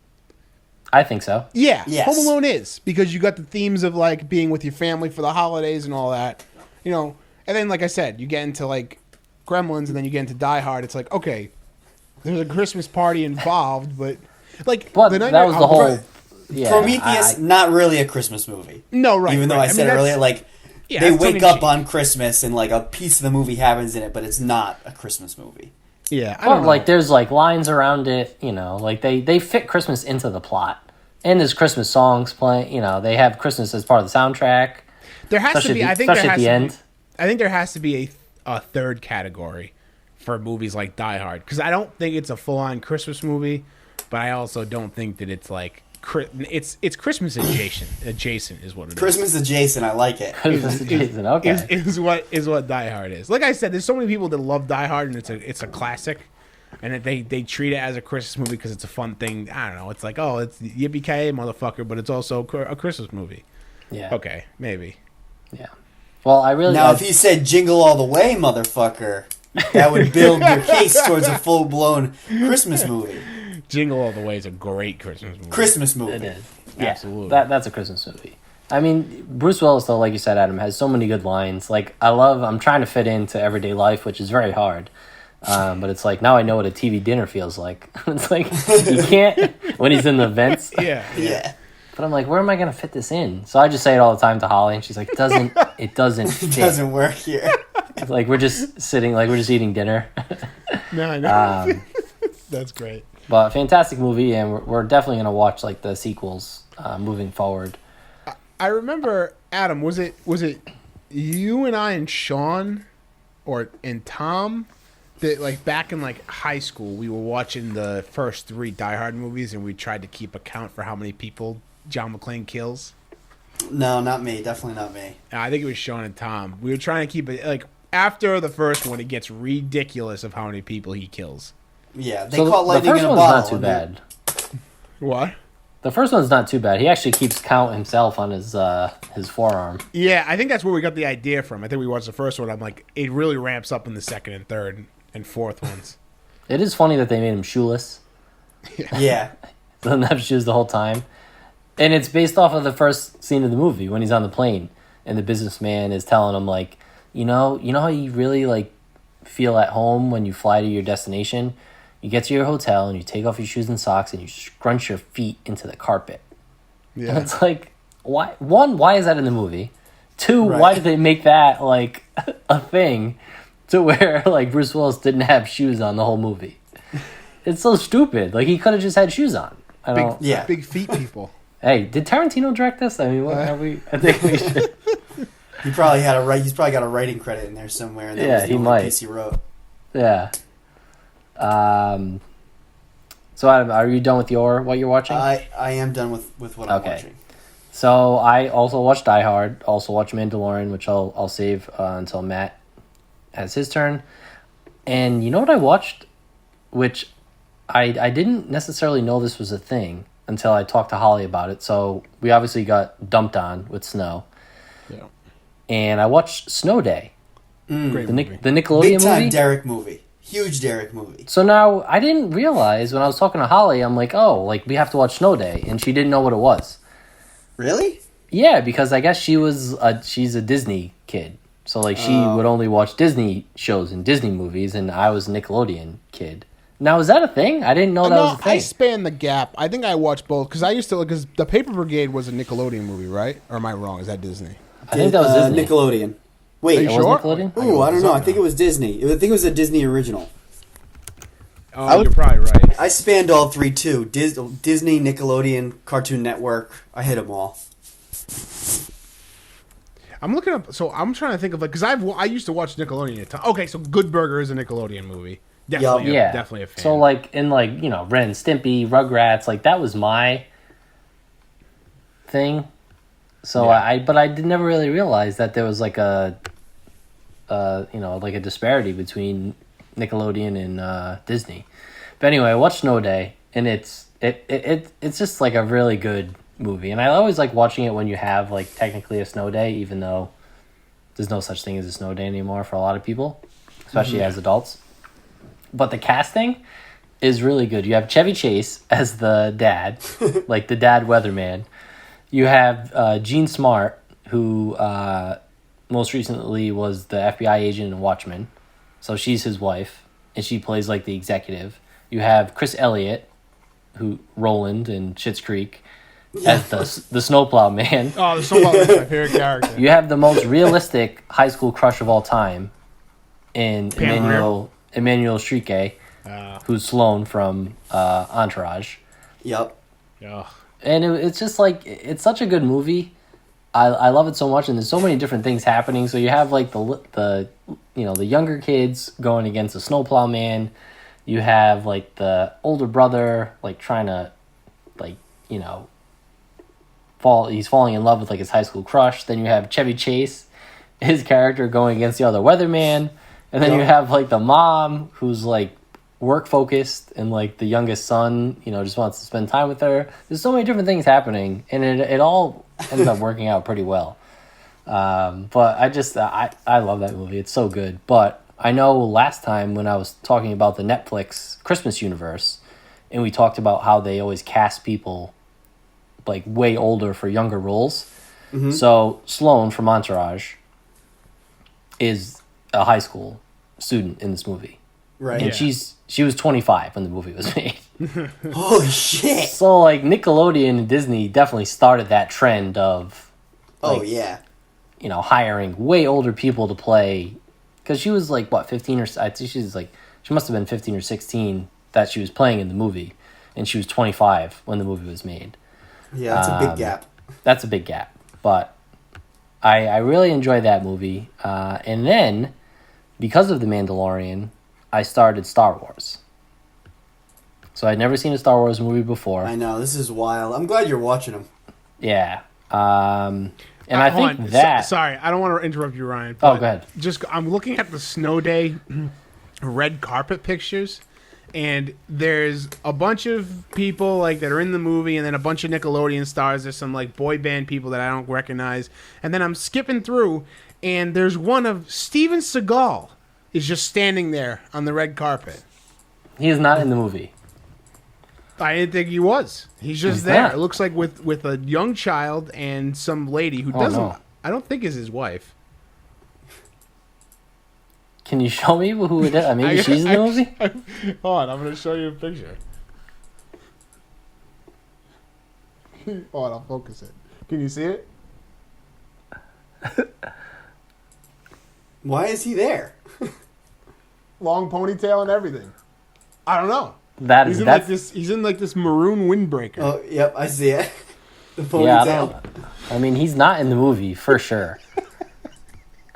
I think so. Yeah, yes. Home Alone is because you got the themes of like being with your family for the holidays and all that, and then like I said, you get into like Gremlins and then you get into Die Hard. It's like okay, there's a Christmas party involved, but like that was the whole. Yeah, Prometheus, not really a Christmas movie. No, right. Even though I said earlier, like they wake up on Christmas and like a piece of the movie happens in it, but it's not a Christmas movie. Yeah, I don't know. Like there's like lines around it, like they fit Christmas into the plot. And there's Christmas songs playing. They have Christmas as part of the soundtrack. There has to be. I think there has to be. I think there has to be a third category for movies like Die Hard because I don't think it's a full-on Christmas movie, but I also don't think that it's like it's Christmas adjacent. Adjacent is what it is. Christmas adjacent. I like it. Christmas adjacent. Okay. Is what Die Hard is. Like I said, there's so many people that love Die Hard, and it's a classic. And they treat it as a Christmas movie because it's a fun thing. I don't know. It's like, oh, it's yippee-ki-yay, motherfucker, but it's also a Christmas movie. Yeah. Okay, maybe. Yeah. Well, I really... Now, if he said Jingle All the Way, motherfucker, that would build your case towards a full-blown Christmas movie. Jingle All the Way is a great Christmas movie. Christmas movie. It is. Yeah, absolutely. That's a Christmas movie. I mean, Bruce Willis, though, like you said, Adam, has so many good lines. Like, I'm trying to fit into everyday life, which is very hard. But it's like, now I know what a TV dinner feels like. It's like, you can't, when he's in the vents. Yeah. But I'm like, where am I going to fit this in? So I just say it all the time to Holly, and she's like, it doesn't fit. It doesn't work here. It's like, we're just sitting, like, we're just eating dinner. No, I know. That's great. But fantastic movie, and we're definitely going to watch, like, the sequels moving forward. I remember, Adam, was it you and I and Sean and Tom that like back in like high school we were watching the first 3 Die Hard movies and we tried to keep account for how many people John McClane kills? No, not me. Definitely not me. I think it was Sean and Tom. We were trying to keep it like after the first one it gets ridiculous of how many people he kills. Yeah, they caught lightning in a bottle. The first one's not too bad. What? The first one's not too bad. He actually keeps count himself on his forearm. Yeah, I think that's where we got the idea from. I think we watched the first one. I'm like, it really ramps up in the second and third and fourth ones. It is funny that they made him shoeless. Yeah. Doesn't have shoes the whole time. And it's based off of the first scene of the movie when he's on the plane and the businessman is telling him, like, you know how you really, like, feel at home when you fly to your destination? You get to your hotel and you take off your shoes and socks and you scrunch your feet into the carpet. Yeah. And it's like, why? One, why is that in the movie? Two, why did they make that, like, a thing to where, like, Bruce Willis didn't have shoes on the whole movie? It's so stupid. Like, he could have just had shoes on. Big feet people. Hey, did Tarantino direct this? I mean, what are we? I think we should. He's probably got a writing credit in there somewhere. And that was the only piece he wrote. Yeah. So Adam, are you done with what you're watching? I am done with what I'm watching. So I also watched Die Hard, also watched Mandalorian, which I'll save until Matt has his turn. And you know what I watched, which I didn't necessarily know this was a thing until I talked to Holly about it. So we obviously got dumped on with snow. Yeah. And I watched Snow Day. Great movie. The Nickelodeon Big time movie. Derek movie. Huge Derek movie. So now I didn't realize when I was talking to Holly, I'm like, oh, like we have to watch Snow Day, and she didn't know what it was. Really? Yeah, because I guess she's a Disney kid, so like she would only watch Disney shows and Disney movies, and I was a Nickelodeon kid. Now is that a thing? I didn't know that was a thing. I span the gap. I think I watched both because because The Paper Brigade was a Nickelodeon movie, right? Or am I wrong? Is that Disney? I think that was Disney. Nickelodeon. Wait, are you sure? Nickelodeon? Ooh, I don't know. I think it was Disney. I think it was a Disney original. Oh, you're probably right. I spanned all three too. Disney, Nickelodeon, Cartoon Network. I hit them all. I'm looking up. So I'm trying to think of because I used to watch Nickelodeon a ton. Okay, so Good Burger is a Nickelodeon movie. Definitely, definitely a fan. So like in Ren and Stimpy, Rugrats, like that was my thing. So I never really realized that there was like a disparity between Nickelodeon and Disney. But anyway, I watched Snow Day, and it's just like a really good movie. And I always like watching it when you have like technically a snow day, even though there's no such thing as a snow day anymore for a lot of people, especially as adults. But the casting is really good. You have Chevy Chase as the dad, like the dad weatherman. You have Gene Smart, who most recently was the FBI agent in Watchmen. So she's his wife, and she plays like the executive. You have Chris Elliott, who Roland in Schitt's Creek, as the snowplow man. Oh, the snowplow man is my favorite character. You have the most realistic high school crush of all time in Emmanuel Shrike, who's Sloane from Entourage. Yep. Yeah. And it's just like, it's such a good movie. I love it so much, and there's so many different things happening. So you have like the younger kids going against the snowplow man. You have like the older brother like trying to he's falling in love with like his high school crush. Then you have Chevy Chase, his character, going against the other weatherman, and then you have like the mom who's like work focused, and like the youngest son just wants to spend time with her. There's so many different things happening, and it all ends up working out pretty well. But I love that movie. It's so good. But I know last time when I was talking about the Netflix Christmas universe, and we talked about how they always cast people like way older for younger roles. Mm-hmm. So Sloane from Entourage is a high school student in this movie. Right. And she was 25 when the movie was made. Holy shit. So like Nickelodeon and Disney definitely started that trend of hiring way older people to play, because she was like 15 or I think she must have been 15 or 16 that she was playing in the movie, and she was 25 when the movie was made. Yeah, that's a big gap. That's a big gap. But I really enjoyed that movie. And then, because of The Mandalorian, I started Star Wars. So I'd never seen a Star Wars movie before. I know, this is wild. I'm glad you're watching them. Yeah. And I think that... Sorry, I don't want to interrupt you, Ryan. Oh, go ahead. I'm looking at the Snow Day red carpet pictures, and there's a bunch of people like that are in the movie, and then a bunch of Nickelodeon stars. There's some like boy band people that I don't recognize, and then I'm skipping through, and there's one of Steven Seagal is just standing there on the red carpet. He is not in the movie. I didn't think he was. He's just there. Not. It looks like with a young child and some lady who doesn't. No. I don't think is his wife. Can you show me who it is? Maybe she's in the movie? Hold on, I'm going to show you a picture. Hold on, I'll focus it. Can you see it? Why is he there? Long ponytail and everything. I don't know. He's in like this maroon windbreaker. Oh, yep, I see it. The ponytail. Yeah, he's not in the movie for sure.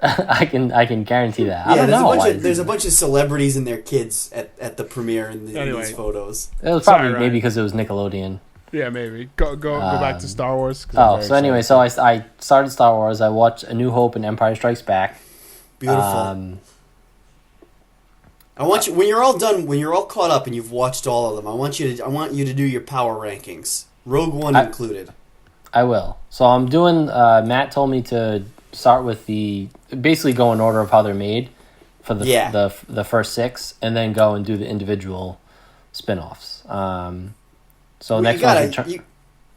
I can guarantee that. Yeah, I don't know. There's a bunch of celebrities and their kids at the premiere in these photos. It was probably maybe because it was Nickelodeon. Yeah, maybe. Go back to Star Wars. So anyway, so I started Star Wars. I watched A New Hope and Empire Strikes Back. Beautiful. I want you, when you're all done, when you're all caught up and you've watched all of them, I want you to do your power rankings, Rogue One included. I will. So I'm doing. Matt told me to start with basically go in order of how they're made for the first 6, and then go and do the individual spin-offs. So next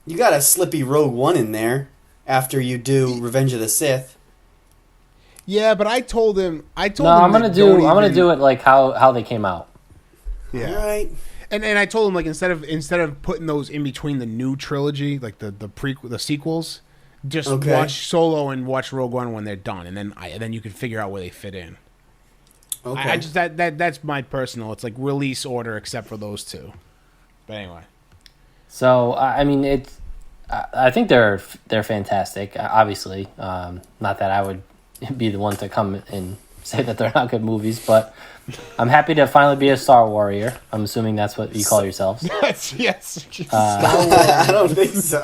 you got a slippy Rogue One in there after you do Revenge of the Sith. Yeah, but I told him. I'm gonna do it like how they came out. Yeah. All right. And I told him like instead of putting those in between the new trilogy, like the sequels, just watch Solo and watch Rogue One when they're done, and then you can figure out where they fit in. Okay. I just that's my personal. It's like release order except for those two. But anyway. So I mean I think they're fantastic. Obviously, not that I would be the one to come and say that they're not good movies, but I'm happy to finally be a Star Warrior. I'm assuming that's what you call yourselves. Yes. I don't think so.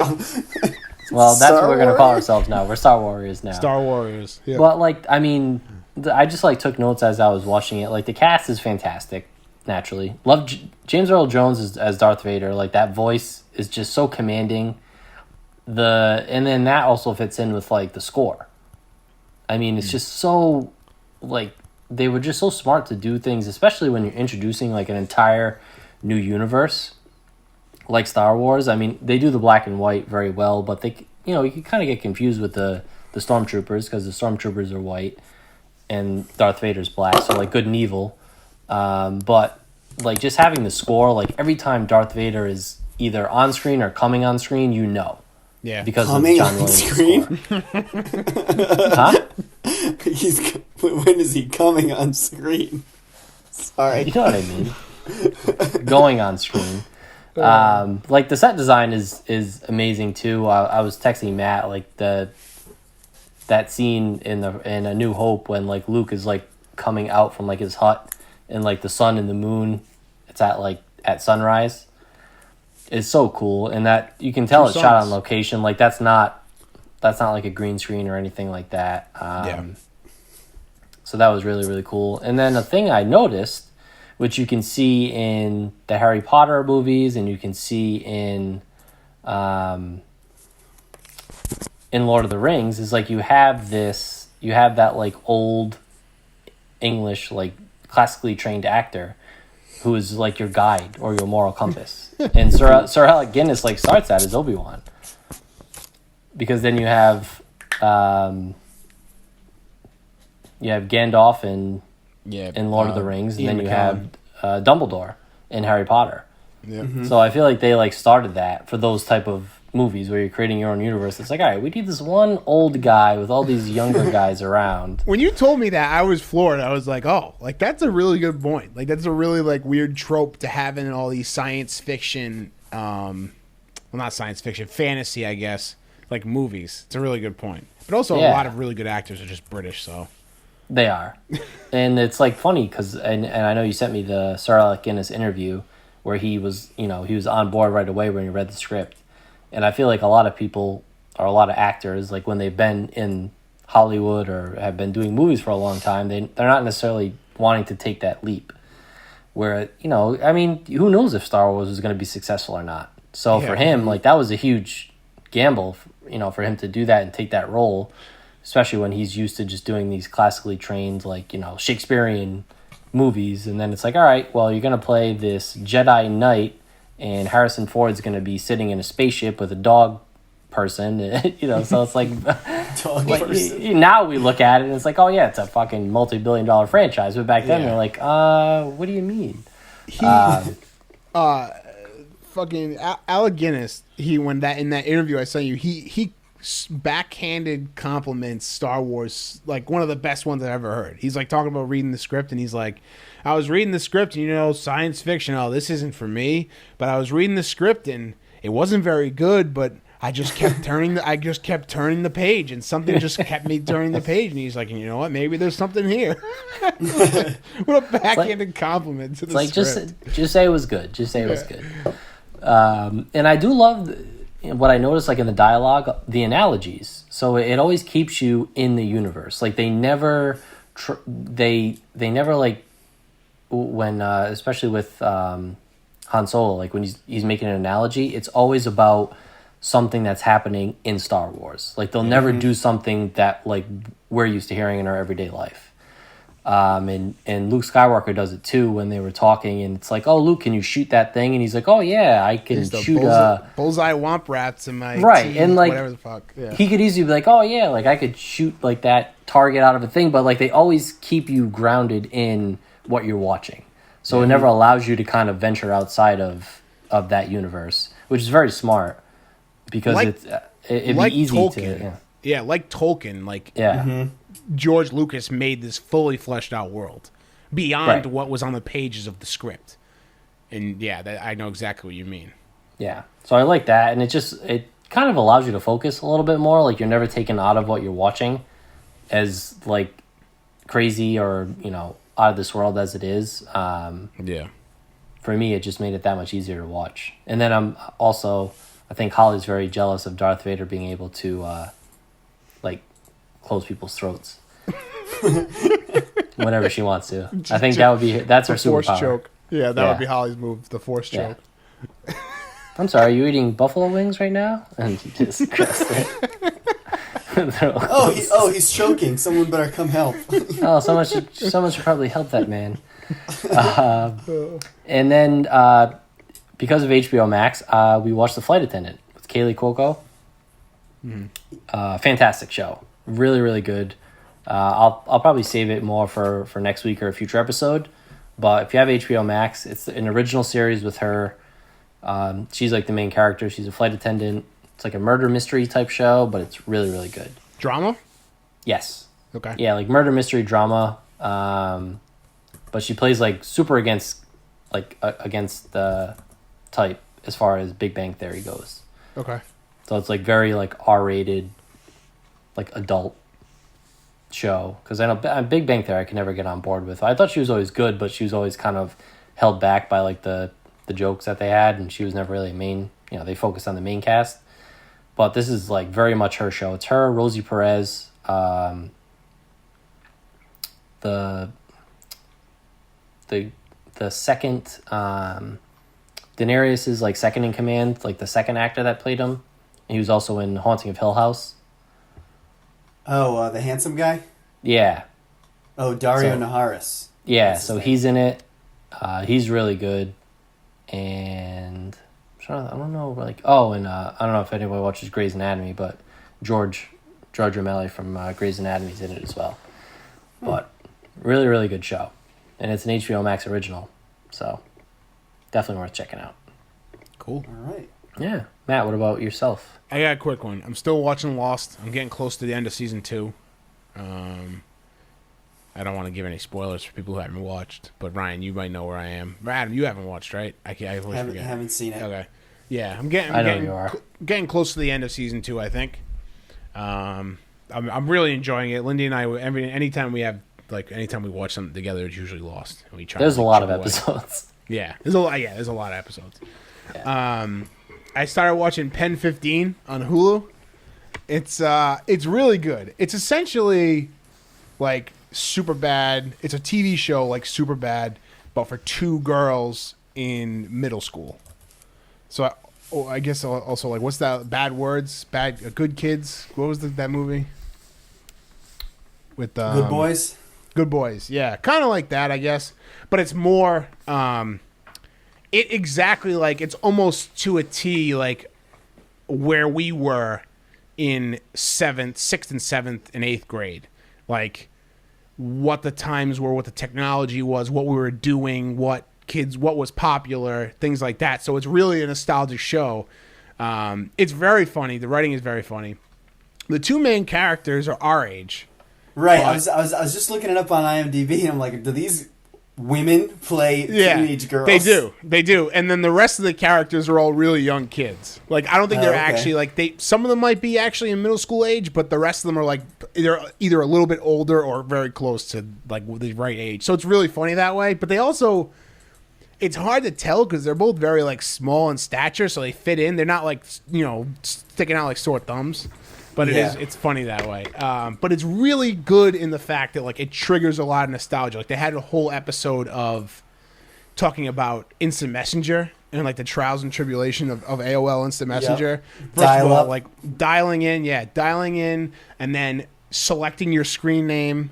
Well, that's what we're going to call ourselves now. We're Star Warriors now. Star Warriors. Yeah. But, I just, took notes as I was watching it. Like, the cast is fantastic, naturally. Love James Earl Jones as Darth Vader. Like, that voice is just so commanding. And then that also fits in with, the score. I mean, it's just so, they were just so smart to do things, especially when you're introducing, an entire new universe, like Star Wars. I mean, they do the black and white very well, but you can kind of get confused with the Stormtroopers, because the Stormtroopers are white and Darth Vader's black, so, good and evil. But, just having the score, every time Darth Vader is either on screen or coming on screen, Yeah. Because coming of John on screen? Huh? When is he coming on screen? Sorry. You know what I mean. Going on screen. The set design is amazing too. I was texting Matt that scene in A New Hope when Luke is coming out from his hut, and the sun and the moon, it's at sunrise. Is so cool, and that you can tell it's shot on location. That's not a green screen or anything like that. So that was really, really cool. And then a thing I noticed, which you can see in the Harry Potter movies, and you can see in Lord of the Rings, is you have that old English classically trained actor who is your guide or your moral compass. And Sir Alec Guinness starts that as Obi-Wan. Because then you have Gandalf in Lord of the Rings, and then you have Dumbledore in Harry Potter. Yeah. Mm-hmm. So I feel they started that for those type of movies where you're creating your own universe. It's all right, we need this one old guy with all these younger guys around. When you told me that, I was floored. I was like, oh, that's a really good point. That's a really weird trope to have in all these science fiction, not science fiction, fantasy, I guess, movies. It's a really good point. But also a lot of really good actors are just British, so. They are. And it's funny because, and I know you sent me the Sir Alec Guinness interview where he was on board right away when he read the script. And I feel a lot of people, or a lot of actors, when they've been in Hollywood or have been doing movies for a long time, they're not necessarily wanting to take that leap. where, I mean, who knows if Star Wars was going to be successful or not. So Yeah. for him, like, that was a huge gamble, for him to do that and take that role, especially when he's used to just doing these classically trained, like, Shakespearean movies. And then it's like, all right, well, you're going to play this Jedi Knight, and Harrison Ford's going to be sitting in a spaceship with a dog person, so it's like, now we look at it and it's like, oh yeah, it's a fucking multi-billion-dollar franchise. But back then they're like, what do you mean? Fucking Alec Guinness, in that interview I sent you, he backhanded compliments Star Wars, like one of the best ones I've ever heard. He's like talking about reading the script, and he's like, I was reading the script and science fiction, this isn't for me, but I was reading the script and it wasn't very good, but I just kept turning the page, and something just kept me turning the page. And he's like, you know what? Maybe there's something here. What a backhanded compliment to the script. Just say it was good. Just say it was good. And I do love what I noticed, like in the dialogue, the analogies. So it always keeps you in the universe. Like they never, they never like when, especially with Han Solo, like when he's making an analogy, it's always about something that's happening in Star Wars. Like they'll never do something that like we're used to hearing in our everyday life. And Luke Skywalker does it too when they were talking, and it's like, oh, Luke, can you shoot that thing? And he's like, oh yeah, I can shoot bullseye womp rats in my right, and like whatever the fuck. Yeah. He could easily be like, oh yeah, like I could shoot like that target out of a thing, but like they always keep you grounded in what you're watching, so it never allows you to kind of venture outside of that universe, which is very smart because like, it'd like be easy Tolkien. to like Tolkien, like George Lucas made this fully fleshed out world beyond what was on the pages of the script. And I know exactly what you mean. Yeah. So I like that, and it kind of allows you to focus a little bit more. Like you're never taken out of what you're watching as like crazy or, out of this world as it is. For me, it just made it that much easier to watch. And then I think Holly's very jealous of Darth Vader being able to like close people's throats whenever she wants to. I think that's her force superpower. choke. Yeah, that would be Holly's move, the force choke. I'm sorry, are you eating buffalo wings right now? And you just crushed it. He's choking. Someone better come help. Someone should probably help that man. And then because of HBO Max, we watched The Flight Attendant with Kaylee Cuoco. Fantastic show, really really good. I'll probably save it more for next week or a future episode. But if you have HBO Max, it's an original series with her. She's like the main character. She's a flight attendant. It's like a murder mystery type show, but it's really really good. Drama? Yes. Okay. Yeah, like murder mystery drama. But she plays like super against the type as far as Big Bang Theory goes. Okay. So it's like very like R-rated, like adult show. Because I know Big Bang Theory I could never get on board with. I thought she was always good, but she was always kind of held back by like the jokes that they had, and she was never really a main. They focused on the main cast. But this is like very much her show. It's her, Rosie Perez, the second Daenerys is like second in command, like the second actor that played him. He was also in Haunting of Hill House. Oh, the handsome guy? Yeah. Oh, Dario Naharis. Yeah, so he's in it. He's really good. And I don't know, like, I don't know if anybody watches Grey's Anatomy, but George O'Malley from Grey's Anatomy is in it as well. But really, really good show. And it's an HBO Max original, so definitely worth checking out. Cool. All right. Yeah. Matt, what about yourself? I got a quick one. I'm still watching Lost. I'm getting close to the end of season 2. I don't want to give any spoilers for people who haven't watched, but Ryan, you might know where I am. Adam, you haven't watched, right? I always forget. Haven't seen it. Okay. Yeah, I'm getting close to the end of season 2, I think. I'm really enjoying it. Lindy and I, anytime we watch something together, it's usually Lost. And we try. There's a lot of episodes. Yeah, there's a lot of episodes. Yeah. I started watching Pen 15 on Hulu. It's really good. It's essentially like Superbad. It's a TV show like Superbad, but for two girls in middle school. So I guess also like what's that? Bad Words, Good Kids. What was that movie? With Good Boys. Good Boys, yeah, kind of like that, I guess. But it's more, it exactly like it's almost to a T like where we were in 6th and 7th and 8th grade, like what the times were, what the technology was, what we were doing, what was popular, things like that. So it's really a nostalgic show. It's very funny. The writing is very funny. The two main characters are our age. Right. I was just looking it up on IMDb, and I'm like, do these women play teenage girls? They do. And then the rest of the characters are all really young kids. Like, I don't think they're actually like some of them might be actually in middle school age, but the rest of them are like they're either a little bit older or very close to like the right age. So it's really funny that way. But they also, it's hard to tell because they're both very like small in stature, so they fit in. They're not like sticking out like sore thumbs. But it's funny that way. But it's really good in the fact that like it triggers a lot of nostalgia. Like they had a whole episode of talking about Instant Messenger and like the trials and tribulation of AOL Instant Messenger. Yep. Dial up. Like dialing in and then selecting your screen name,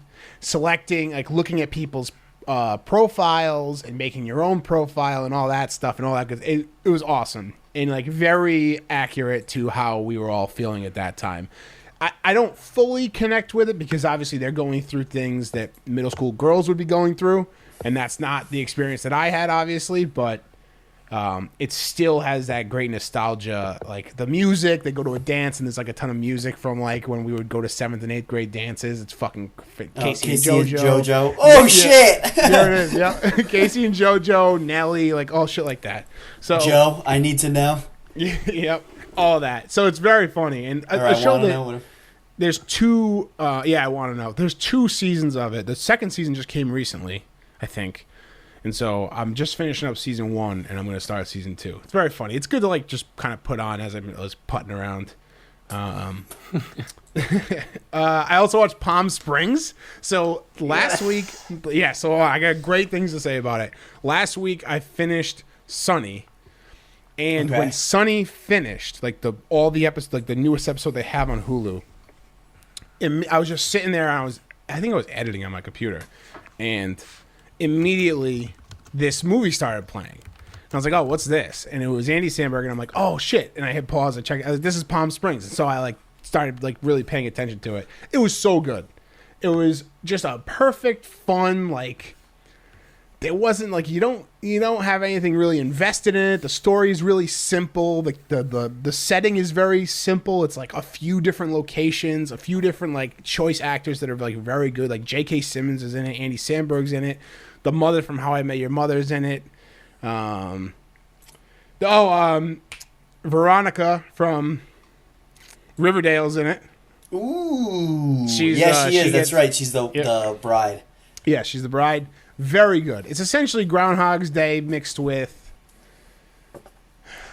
looking at people's profiles and making your own profile and all that stuff and all that. It was awesome. And like very accurate to how we were all feeling at that time. I don't fully connect with it because obviously they're going through things that middle school girls would be going through, and that's not the experience that I had, obviously. But it still has that great nostalgia. Like the music, they go to a dance and there's like a ton of music from like when we would go to 7th and 8th grade dances. It's fucking Casey and JoJo. Oh shit! There it is. Yeah, Casey and JoJo, Nelly, like all shit like that. So Joe, I need to know. Yep, all that. So it's very funny and a show that there's two. I want to know. There's 2 seasons of it. The second season just came recently, I think. And so I'm just finishing up season 1, and I'm going to start season 2. It's very funny. It's good to like just kind of put on as I was putting around. I also watched Palm Springs. So last week, so I got great things to say about it. Last week I finished Sunny, and when Sunny finished, like all the episodes, like the newest episode they have on Hulu, I was just sitting there, and I think I was editing on my computer, and immediately this movie started playing. And I was like, oh, what's this? And it was Andy Samberg, and I'm like, oh shit. And I hit pause and checked. This is Palm Springs. And so I like started like really paying attention to it. It was so good. It was just a perfect fun, like there wasn't like you don't have anything really invested in it. The story is really simple. The setting is very simple. It's like a few different locations, a few different like choice actors that are like very good. Like J.K. Simmons is in it, Andy Samberg's in it. The mother from How I Met Your Mother's in it. Veronica from Riverdale's in it. Ooh. She is. That's right. She's the bride. Yeah, she's the bride. Very good. It's essentially Groundhog's Day mixed with,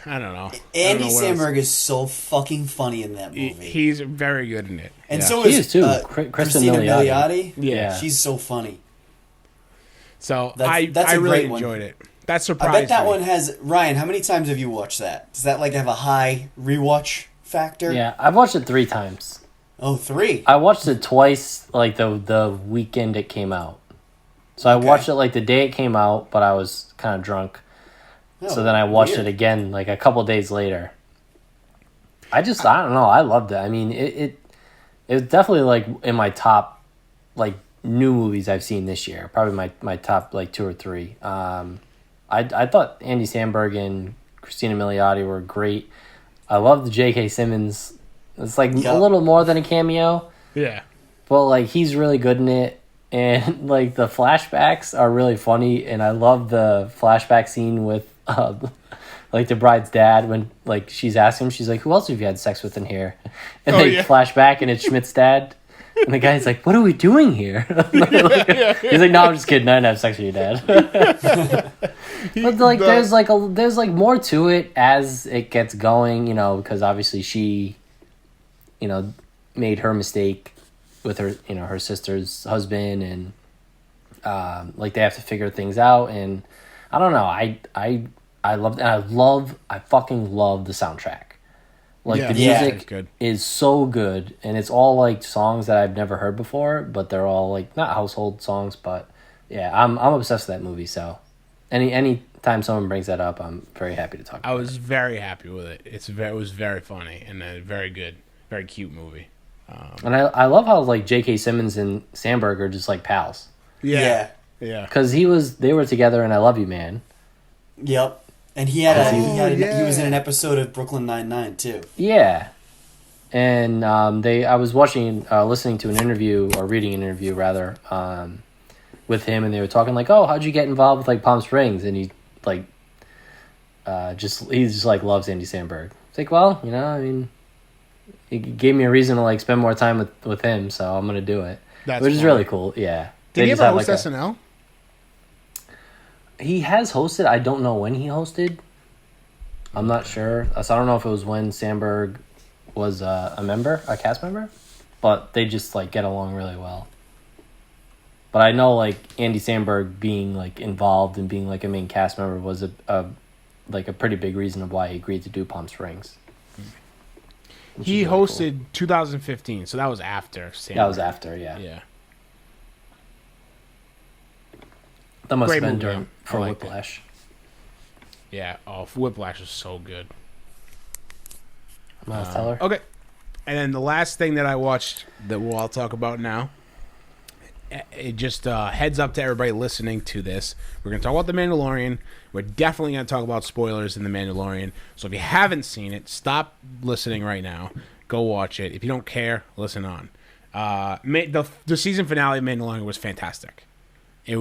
I don't know. Andy Samberg is so fucking funny in that movie. He's very good in it. And so is too. Christina Milioti. Yeah. She's so funny. So I really enjoyed it. That surprised me. I bet that one has... Ryan, how many times have you watched that? Does that like have a high rewatch factor? Yeah, I've watched it 3 times. Oh, 3? I watched it twice, like the weekend it came out. So I watched it like the day it came out, but I was kind of drunk. Oh, so then I watched it again like a couple days later. I don't know. I loved it. I mean, it was definitely like in my top like new movies I've seen this year. Probably my top like 2 or 3. I thought Andy Samberg and Christina Milioti were great. I love the J.K. Simmons. It's like a little more than a cameo. Yeah. But like he's really good in it. And like the flashbacks are really funny, and I love the flashback scene with like the bride's dad when like she's asking him, she's like, "Who else have you had sex with in here?" And they flash back, and it's Schmidt's dad, and the guy's like, "What are we doing here?" He's like, "No, I'm just kidding. I didn't have sex with your dad." But like there's like more to it as it gets going, because obviously she, made her mistake with her, her sister's husband, and like they have to figure things out, and I don't know. I fucking love the soundtrack. Like the music is so good, and it's all like songs that I've never heard before, but they're all like not household songs, but yeah, I'm obsessed with that movie. So any time someone brings that up, I'm very happy to talk about it. I was very happy with it. It was very funny and a very good, very cute movie. And I love how like J.K. Simmons and Sandberg are just like pals. Yeah. Because they were together in I Love You Man. Yep. And he was in an episode of Brooklyn Nine-Nine too. Yeah. And I was listening to an interview, or reading an interview rather, with him, and they were talking like, "Oh, how'd you get involved with like Palm Springs?" And he like, he just like loves Andy Samberg. It's like, well, you know, I mean, he gave me a reason to like spend more time with him, so I'm gonna do it, which is really cool. Yeah. Did he ever host SNL? He has hosted. I don't know when he hosted. I'm not sure. So I don't know if it was when Sandberg was a cast member, but they just like get along really well. But I know like Andy Samberg being like involved and being like a main cast member was a pretty big reason of why he agreed to do Palm Springs. He hosted cool. 2015, so that was after Sandberg. That was after, yeah. Yeah. That must have been for Whiplash. Yeah. Oh, Whiplash was so good. Miles Teller. Okay. And then the last thing that I watched that I'll talk about now, it just heads up to everybody listening to this. We're going to talk about The Mandalorian. We're definitely going to talk about spoilers in The Mandalorian. So if you haven't seen it, stop listening right now. Go watch it. If you don't care, listen on. The season finale of Mandalorian was fantastic. It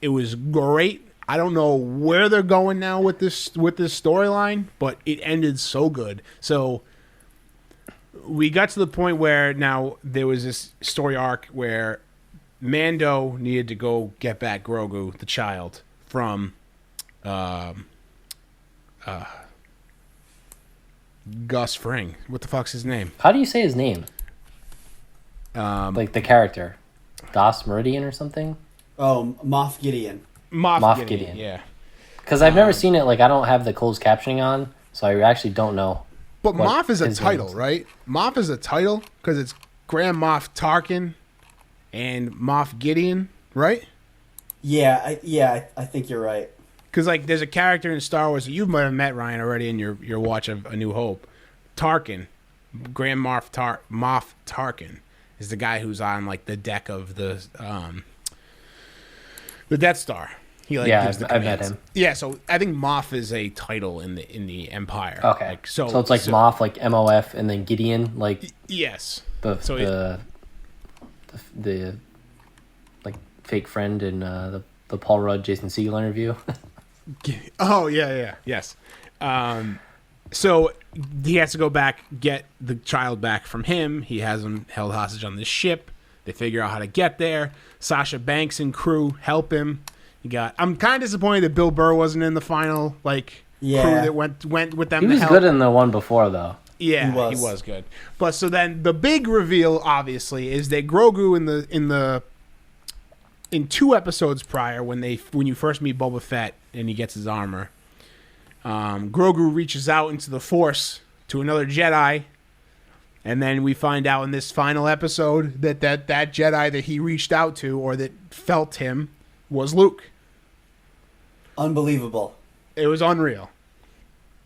was great. I don't know where they're going now with this storyline, but it ended so good. So we got to the point where now there was this story arc where Mando needed to go get back Grogu, the child, from Gus Fring. What the fuck's his name? How do you say his name? Like the character, Das Meridian or something. Oh, Moff Gideon. Moff Gideon. Yeah. Because I've never seen it. Like I don't have the closed captioning on, so I actually don't know. But Moff is a title, right? Moff is a title because it's Grand Moff Tarkin and Moff Gideon, right? Yeah, I think you're right. Because like, there's a character in Star Wars that you might have met, Ryan, already in your watch of A New Hope. Tarkin, Grand Moff Tarkin is the guy who's on like the deck of the Death Star. He gives the I've met him. Yeah, so I think Moff is a title in the Empire. Okay, like, so it's like Moff, like MOF, and then Gideon, like yes, the like fake friend in the Paul Rudd Jason Segel interview. Oh yes. So he has to go back, get the child back from him. He has him held hostage on this ship. They figure out how to get there. Sasha Banks and crew help him. I'm kind of disappointed that Bill Burr wasn't in the final crew that went with them. He was good in the one before though. Yeah, he was good. But so then the big reveal, obviously, is that Grogu in 2 episodes prior, when you first meet Boba Fett and he gets his armor, Grogu reaches out into the Force to another Jedi. And then we find out in this final episode that Jedi that he reached out to or that felt him was Luke. Unbelievable. It was unreal.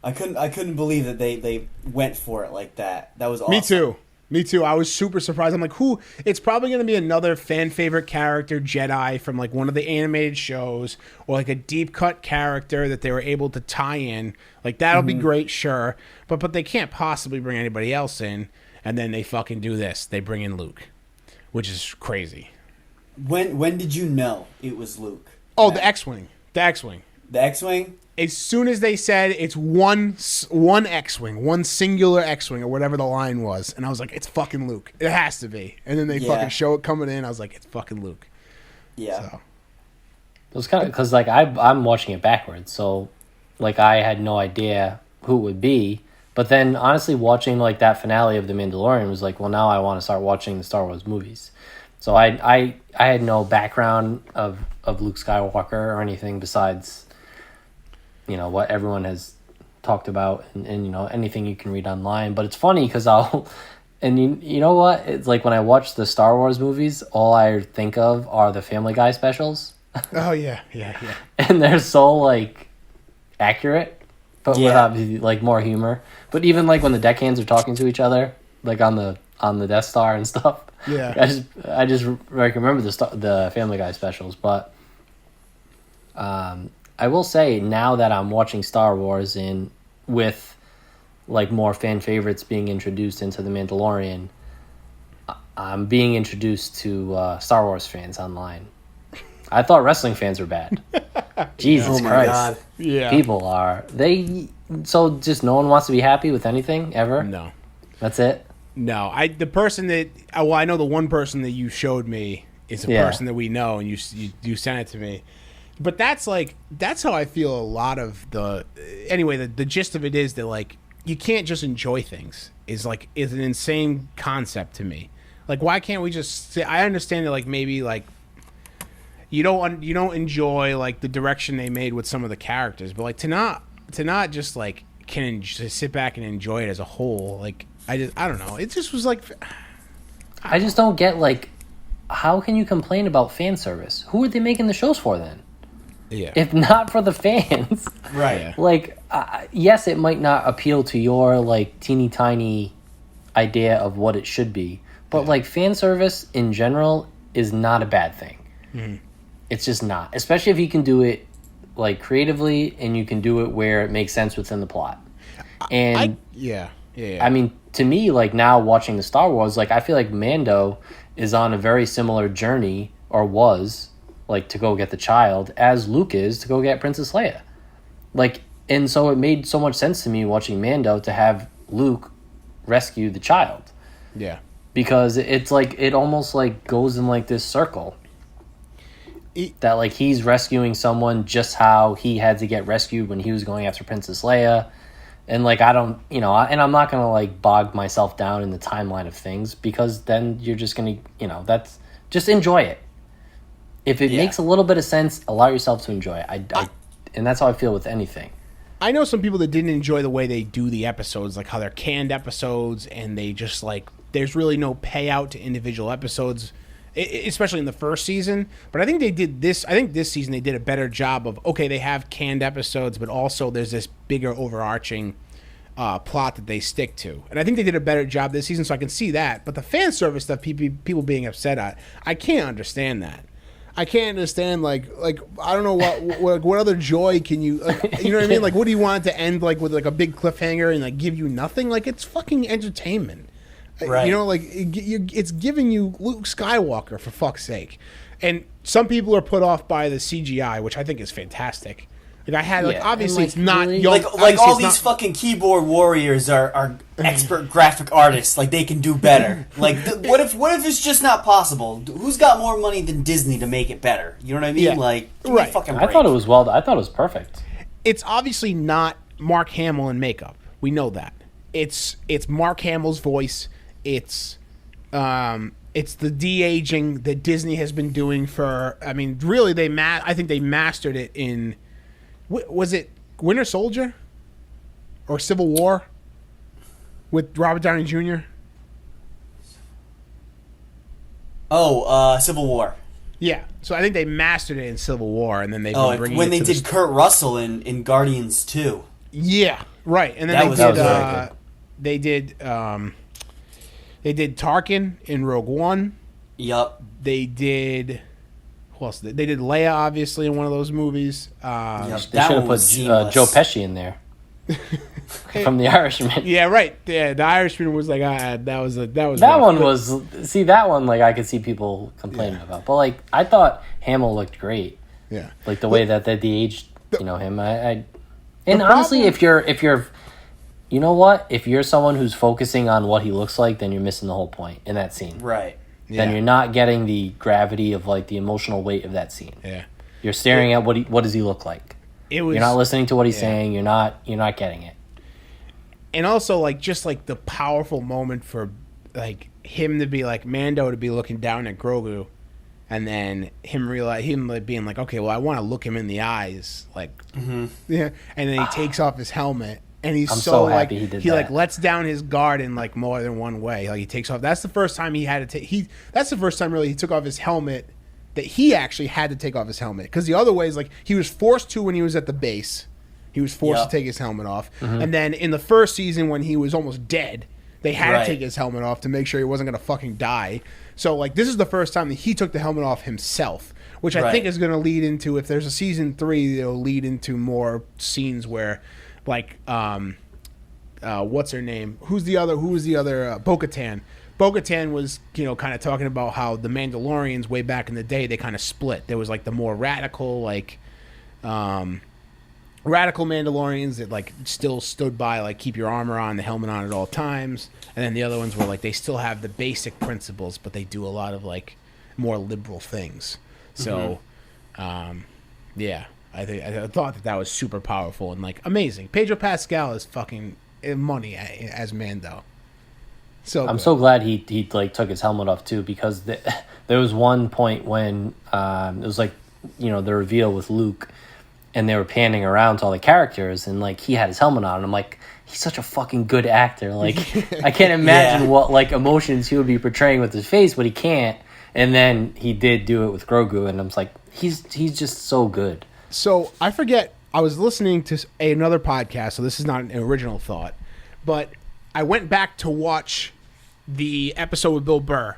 I couldn't believe that they went for it like that. That was awesome. Me too. I was super surprised. I'm like, who? It's probably going to be another fan favorite character, Jedi, from like one of the animated shows, or like a deep cut character that they were able to tie in. Like that'll be great, sure. But they can't possibly bring anybody else in. And then they fucking do this. They bring in Luke, which is crazy. When did you know it was Luke? Oh, the X-Wing. The X-Wing. The X-Wing? As soon as they said it's one X-Wing, one singular X-Wing, or whatever the line was, and I was like, it's fucking Luke. It has to be. And then they fucking show it coming in. I was like, it's fucking Luke. Yeah. So. It was kind of because like I'm watching it backwards, so like I had no idea who it would be. But then, honestly, watching like that finale of The Mandalorian was like, well, now I want to start watching the Star Wars movies. So I had no background of Luke Skywalker or anything besides, what everyone has talked about and anything you can read online. But it's funny because and you know what? It's like when I watch the Star Wars movies, all I think of are the Family Guy specials. Oh yeah. And they're so like accurate, but with like more humor. But even like when the deckhands are talking to each other, like on the Death Star and stuff. Yeah. I just remember the Family Guy specials, but I will say now that I'm watching Star Wars with like more fan favorites being introduced into The Mandalorian, I'm being introduced to Star Wars fans online. I thought wrestling fans were bad. Jesus Christ. God. Yeah. People are. So just no one wants to be happy with anything ever? No. That's it? No. I know the one person that you showed me is a person that we know, and you sent it to me. But that's how I feel a lot of the gist of it is that like you can't just enjoy things is an insane concept to me. Like, why can't we just say, I understand that like maybe like you don't enjoy like the direction they made with some of the characters, but like to not just like just sit back and enjoy it as a whole. Like I don't know. It just was like I just don't get like how can you complain about fan service? Who are they making the shows for then? Yeah. If not for the fans. Right. Yeah. Like, yes, it might not appeal to your, like, teeny tiny idea of what it should be. But, like, fan service in general is not a bad thing. Mm-hmm. It's just not. Especially if you can do it, like, creatively and you can do it where it makes sense within the plot. And, yeah. I mean, to me, like, now watching the Star Wars, like, I feel like Mando is on a very similar journey, or was, like, to go get the child, as Luke is to go get Princess Leia. Like, and so it made so much sense to me watching Mando to have Luke rescue the child. Yeah. Because it's like, it almost like goes in like this circle. That like he's rescuing someone just how he had to get rescued when he was going after Princess Leia. And like, I don't, and I'm not going to like bog myself down in the timeline of things, because then you're just going to, that's, just enjoy it. If it makes a little bit of sense, allow yourself to enjoy it. And that's how I feel with anything. I know some people that didn't enjoy the way they do the episodes, like how they're canned episodes, and they just like, there's really no payout to individual episodes, especially in the first season. But I think this season they did a better job of, okay, they have canned episodes, but also there's this bigger overarching plot that they stick to. And I think they did a better job this season, so I can see that. But the fan service stuff, people being upset at, I can't understand that. I can't understand, like I don't know what other joy can you, you know what I mean? Like, what do you want it to end like with like a big cliffhanger and like give you nothing? Like, it's fucking entertainment, right? Like it's giving you Luke Skywalker, for fuck's sake. And some people are put off by the CGI, which I think is fantastic. Like I had, like obviously like, it's not really? young, like all these fucking keyboard warriors are expert graphic artists. Like they can do better. Like what if it's just not possible? Who's got more money than Disney to make it better? You know what I mean? Yeah. Like give me a fucking break. I thought it was I thought it was perfect. It's obviously not Mark Hamill in makeup. We know that. It's Mark Hamill's voice. It's the de-aging that Disney has been doing for. I mean, really, I think they mastered it in. Was it Winter Soldier or Civil War with Robert Downey Jr.? Civil War. Yeah, so I think they mastered it in Civil War, and then they've been bringing when it they did Kurt Russell in Guardians 2. Yeah, right, and then they did Tarkin in Rogue One. Yup. They did. Who else? They did Leia, obviously, in one of those movies. Yep, They should have put Joe Pesci in there from The Irishman. Yeah, right. Yeah, The Irishman was like that was that one like I could see people complaining about, but like I thought Hamill looked great. Yeah, like the way that they de-aged, him. And honestly, if you're, you know what? If you're someone who's focusing on what he looks like, then you're missing the whole point in that scene. Right. Then you're not getting the gravity of like the emotional weight of that scene. Yeah. You're staring at what does he look like? You're not listening to what he's saying. You're not getting it. And also like just like the powerful moment for like him to be like Mando to be looking down at Grogu, and then him like being like, okay, well, I want to look him in the eyes, like, yeah, and then he takes off his helmet. And he's I'm so happy like he did he that. like lets down his guard in like more than one way. Like he takes off. That's the first time he had to take. That's the first time really he took off his helmet. That he actually had to take off his helmet, because the other ways, like he was forced to when he was at the base. He was forced to take his helmet off, and then in the first season when he was almost dead, they had to take his helmet off to make sure he wasn't going to fucking die. So like this is the first time that he took the helmet off himself, which I think is going to lead into, if there's a season 3, it'll lead into more scenes where. Like, what's her name? Who was the other? Bo-Katan. Bo-Katan was, kind of talking about how the Mandalorians way back in the day, they kind of split. There was like the more radical, radical Mandalorians that like still stood by, like keep your armor on, the helmet on at all times, and then the other ones were like they still have the basic principles, but they do a lot of like more liberal things. So, yeah. I thought that was super powerful and like amazing. Pedro Pascal is fucking money as Mando. So I'm so glad he like took his helmet off too, because there was one point when it was like the reveal with Luke, and they were panning around to all the characters, and like he had his helmet on, and I'm like, he's such a fucking good actor. Like I can't imagine what like emotions he would be portraying with his face, but he can't. And then he did do it with Grogu, and I'm just like, he's just so good. So I forget, I was listening to another podcast, so this is not an original thought, but I went back to watch the episode with Bill Burr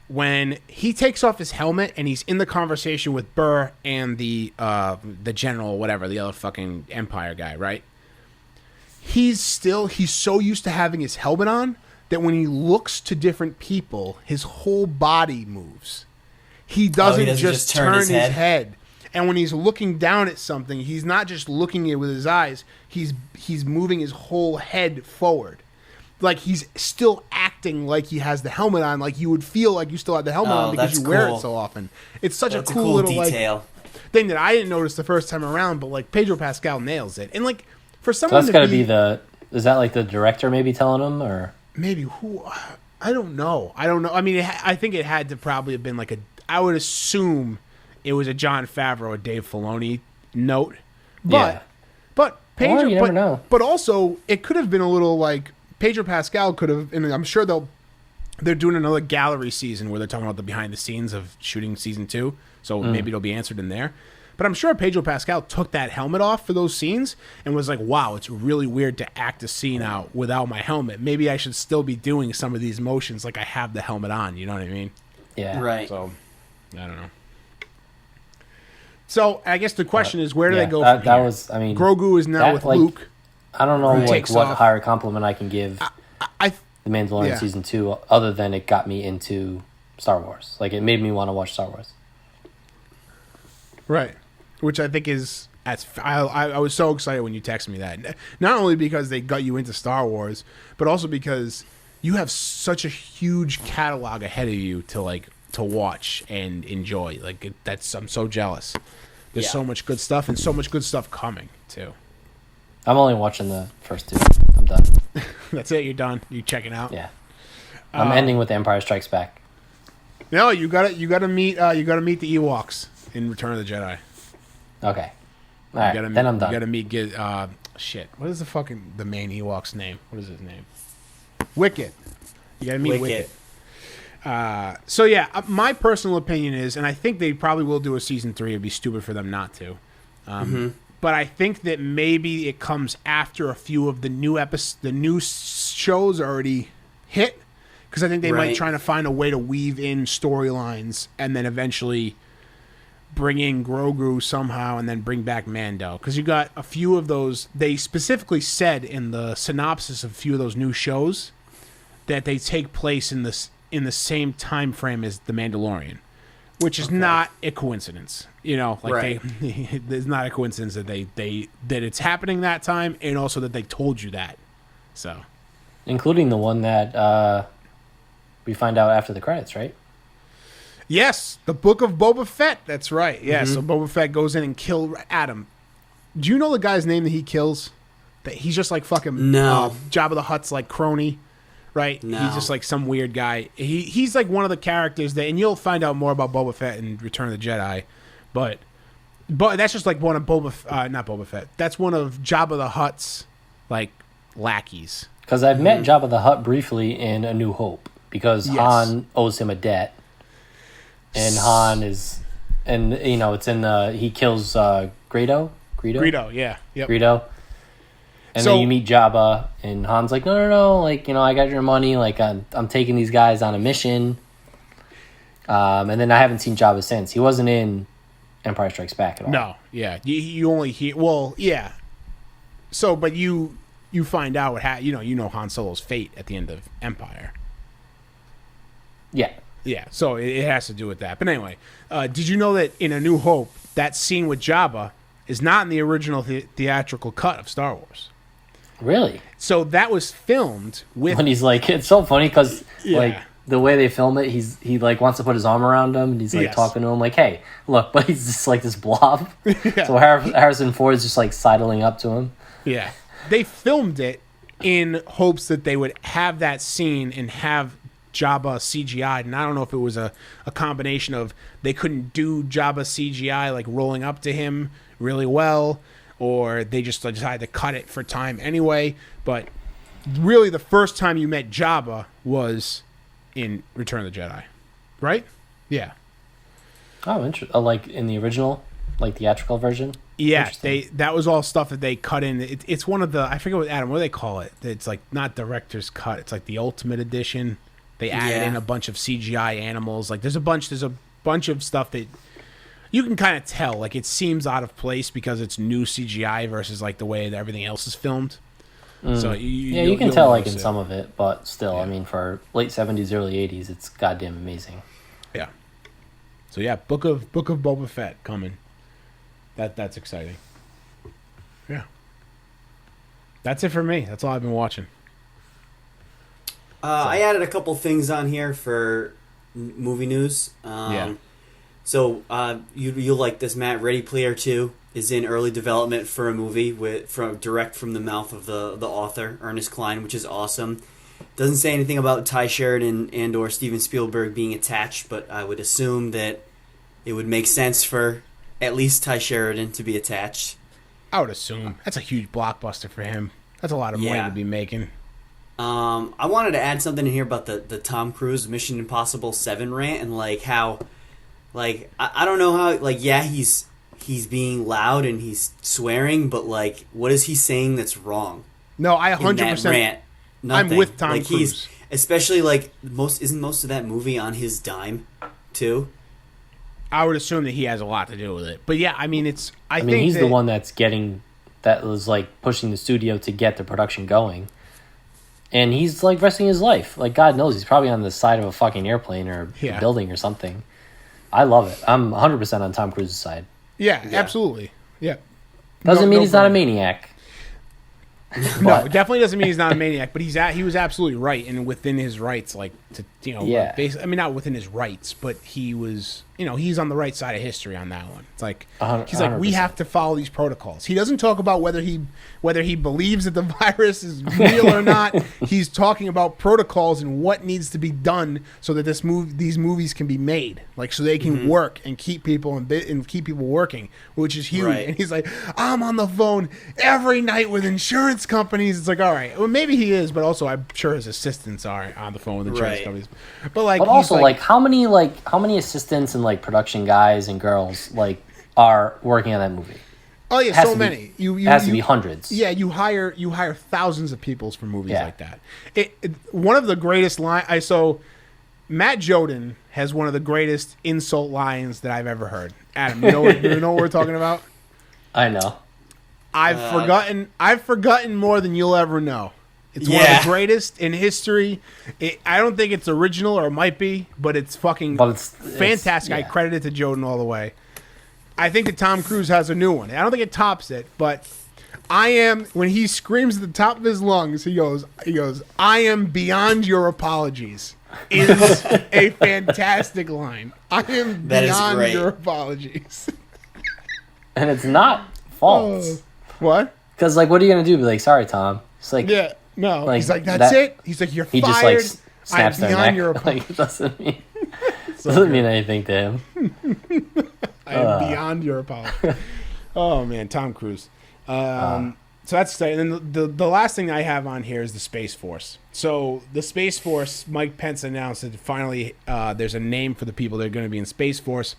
when he takes off his helmet and he's in the conversation with Burr and the general, whatever, the other fucking Empire guy, right? He's so used to having his helmet on that when he looks to different people, his whole body moves. He doesn't just turn his head. And when he's looking down at something, he's not just looking at it with his eyes. He's moving his whole head forward. Like he's still acting like he has the helmet on, like you would feel like you still have the helmet on because you wear it so often. It's such a cool little detail. Like thing that I didn't notice the first time around, but like Pedro Pascal nails it. And like for someone that's got to be is that like the director maybe telling him, or maybe who? I don't know. I mean, I think it had to probably have been like I would assume it was a Jon Favreau or Dave Filoni note, but Pedro, you never know. But also it could have been a little like Pedro Pascal could have, and I'm sure they're doing another gallery season where they're talking about the behind the scenes of shooting season 2, so maybe it'll be answered in there. But I'm sure Pedro Pascal took that helmet off for those scenes and was like, wow, it's really weird to act a scene out without my helmet. Maybe I should still be doing some of these motions like I have the helmet on. You know what I mean? Yeah. Right. So, I don't know. So, I guess the question is, where do they go from that here? was, I mean... Grogu is now with Luke. I don't know like what higher compliment I can give The Mandalorian Season 2 other than it got me into Star Wars. Like, it made me want to watch Star Wars. Right. Which I think is... I was so excited when you texted me that. Not only because they got you into Star Wars, but also because you have such a huge catalog ahead of you to watch and enjoy. Like, I'm so jealous. There's so much good stuff and so much good stuff coming, too. I'm only watching the first 2. I'm done. That's it. You're done. You checking out? Yeah. I'm ending with Empire Strikes Back. No, you got to meet the Ewoks in Return of the Jedi. Okay. All right. Then I'm done. You got to meet shit. What is the main Ewok's name? What is his name? Wicket. You got to meet Wicket. So yeah, my personal opinion is, and I think they probably will do a season 3. It'd be stupid for them not to. But I think that maybe it comes after a few of the new shows already hit, because I think they might try to find a way to weave in storylines and then eventually bring in Grogu somehow and then bring back Mando. Because you got a few of those. They specifically said in the synopsis of a few of those new shows that they take place in the same time frame as The Mandalorian. Which is not a coincidence, there's not a coincidence that that it's happening that time, and also that they told you that. So, including the one that we find out after the credits, right? Yes, the Book of Boba Fett. That's right. Yeah, so Boba Fett goes in and kills Adam. Do you know the guy's name that he kills? That he's just like fucking Jabba the Hutt's like crony, right? No. He's just like some weird guy. He's like one of the characters that, and you'll find out more about Boba Fett in Return of the Jedi, but that's just like one of not Boba Fett. That's one of Jabba the Hutt's like lackeys. Because I've met Jabba the Hutt briefly in A New Hope because Han owes him a debt, and Han is, and it's in he kills Greedo. Greedo, yeah, yep. Greedo. And then you meet Jabba, and Han's like, no, like, I got your money, like, I'm taking these guys on a mission. And then I haven't seen Jabba since. He wasn't in Empire Strikes Back at all. No, yeah. You only hear, well, yeah. So, but you find out what you know Han Solo's fate at the end of Empire. Yeah. Yeah, so it has to do with that. But anyway, did you know that in A New Hope, that scene with Jabba is not in the original theatrical cut of Star Wars? Really? So that was filmed with... When he's like, it's so funny because, like, the way they film it, he like, wants to put his arm around him, and he's, like, talking to him, like, hey, look, but he's just, like, this blob. Yeah. So Harrison Ford's just, like, sidling up to him. Yeah. They filmed it in hopes that they would have that scene and have Jabba CGI, and I don't know if it was a combination of they couldn't do Jabba CGI, like, rolling up to him really well, or they just decided to cut it for time anyway. But really, the first time you met Jabba was in Return of the Jedi, right? Yeah. Oh, interesting. Like in the original, like theatrical version. Yeah, that was all stuff that they cut in. It's one of the, I forget what do they call it? It's like not director's cut. It's like the Ultimate Edition. They added in a bunch of CGI animals. Like there's a bunch of stuff that you can kind of tell, like, it seems out of place because it's new CGI versus, like, the way that everything else is filmed. So you can tell, like, in some of it, but still, I mean, for late 70s, early 80s, it's goddamn amazing. Yeah. So, yeah, Book of Boba Fett coming. That's exciting. Yeah. That's it for me. That's all I've been watching. I added a couple things on here for movie news. So you'll like this, Matt. Ready Player 2 is in early development for a movie direct from the mouth of the author, Ernest Cline, which is awesome. Doesn't say anything about Ty Sheridan and or Steven Spielberg being attached, but I would assume that it would make sense for at least Ty Sheridan to be attached. I would assume. That's a huge blockbuster for him. That's a lot of money to be making. I wanted to add something in here about the Tom Cruise Mission Impossible 7 rant and like how... Like, I don't know how, like, yeah, he's being loud and he's swearing, but, like, what is he saying that's wrong? No, I 100%. That rant? I'm with Tom like, Cruise. Especially, like, isn't most of that movie on his dime, too? I would assume that he has a lot to do with it. But, yeah, I mean, I think he's the one that was, like, pushing the studio to get the production going. And he's, like, risking his life. Like, God knows, he's probably on the side of a fucking airplane or a building or something. I love it. I'm 100% on Tom Cruise's side. Yeah, absolutely. Yeah. Doesn't mean he's not a maniac. No, it definitely doesn't mean he's not a maniac, but he was absolutely right and within his rights, like, to, I mean, not within his rights, but he was, he's on the right side of history on that one. It's like, he's like, 100%. We have to follow these protocols. He doesn't talk about whether he believes that the virus is real or not. He's talking about protocols and what needs to be done so that these movies can be made, like, so they can work and keep people and keep people working, which is huge. Right. And he's like, I'm on the phone every night with insurance companies. It's like, all right, well, maybe he is, but also I'm sure his assistants are on the phone with insurance companies. But also, how many assistants and like production guys and girls like are working on that movie? Oh yeah, so many. It has to be hundreds. Yeah, you hire thousands of people for movies like that. One of the greatest Matt Joden has one of the greatest insult lines that I've ever heard. Adam, you know what we're talking about? I know. I've forgotten more than you'll ever know. It's one of the greatest in history. I don't think it's original, or it might be, but it's fantastic. I credit it to Joden all the way. I think that Tom Cruise has a new one. I don't think it tops it, but when he screams at the top of his lungs, he goes, I am beyond your apologies. Is a fantastic line. I am beyond your apologies. And it's not false. What? Because, like, what are you going to do? Be like, sorry, Tom. It's like, No, Like, he's like, that's it. He's like, you're He fired. just like snaps I'm their beyond neck. your Like, it doesn't mean So doesn't good. mean anything to him. I am beyond your apology. Oh man, Tom Cruise. So that's exciting. And then the last thing I have on here is the Space Force. So the Space Force, Mike Pence announced that finally there's a name for the people that are going to be in Space Force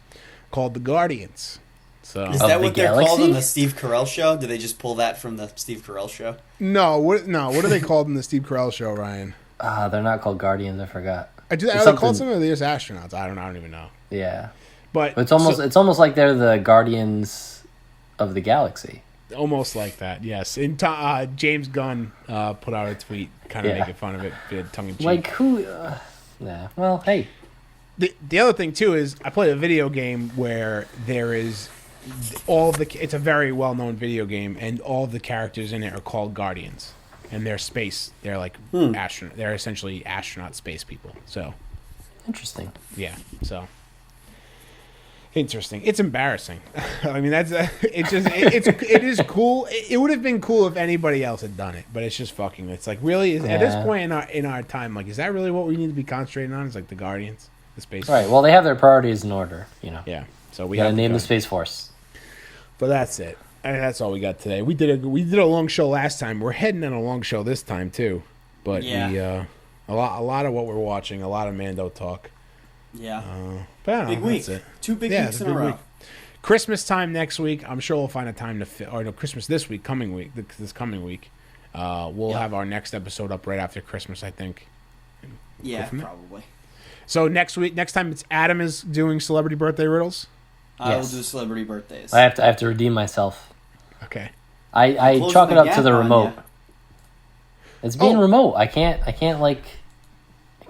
called the Guardians. So Is Of that the what they're called galaxy? on the Steve Carell show? Did they just pull that from the Steve Carell show? what are they called in the Steve Carell show, Ryan? They're not called Guardians. I forgot. Are they something- called something? Or they're just astronauts. I don't even know. Yeah, But it's almost like they're the Guardians of the Galaxy. almost like that. Yes. And James Gunn put out a tweet, kind of Yeah. making fun of it, tongue in cheek. Like who? Yeah. Well, hey. The other thing too is I played a video game where there is it's a very well known video game, and all of the characters in it are called Guardians, and they're space. They're like astronaut. They're essentially astronaut space people. So Interesting. yeah. So interesting. It's embarrassing. I mean, it is cool. It would have been cool if anybody else had done it, but it's just fucking. It's like really at this Yeah. point in our time, like, is that really what we need to be concentrating on? Is like the Guardians, the space. All right. Well, they have their priorities in order. Yeah. So we We gotta have to name go. the Space Force. But that's it. And that's all we got today. We did a long show last time. We're heading on a long show this time too. But Yeah. a lot of what we're watching, a lot of Mando talk. Yeah. But I don't Big know, week. that's it. 2 big Yeah, weeks it's in a a big row. week. Christmas time next week. I'm sure we'll find a time Christmas this week, coming week, this coming week. We'll have our next episode up right after Christmas, I think. Yeah, from there. probably. So next time it's Adam is doing celebrity birthday riddles. I will Yes. do celebrity birthdays. I have to redeem myself. Okay. I Closing chalk it the up to gap the on remote. ya. It's being Oh. remote. I can't get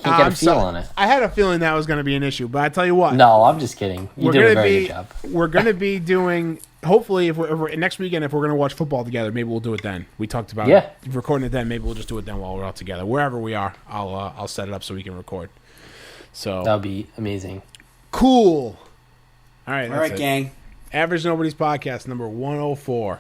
I'm a feel sorry. on it. I had a feeling that was going to be an issue, but I tell you what. No, I'm just kidding. You did a very good job. We're gonna be doing. Hopefully, if we're next weekend, if we're gonna watch football together, maybe we'll do it then. We talked about recording it then. Maybe we'll just do it then while we're all together, wherever we are. I'll set it up so we can record. So That would be amazing. cool. All right, All right, gang. Average Nobody's podcast number 104.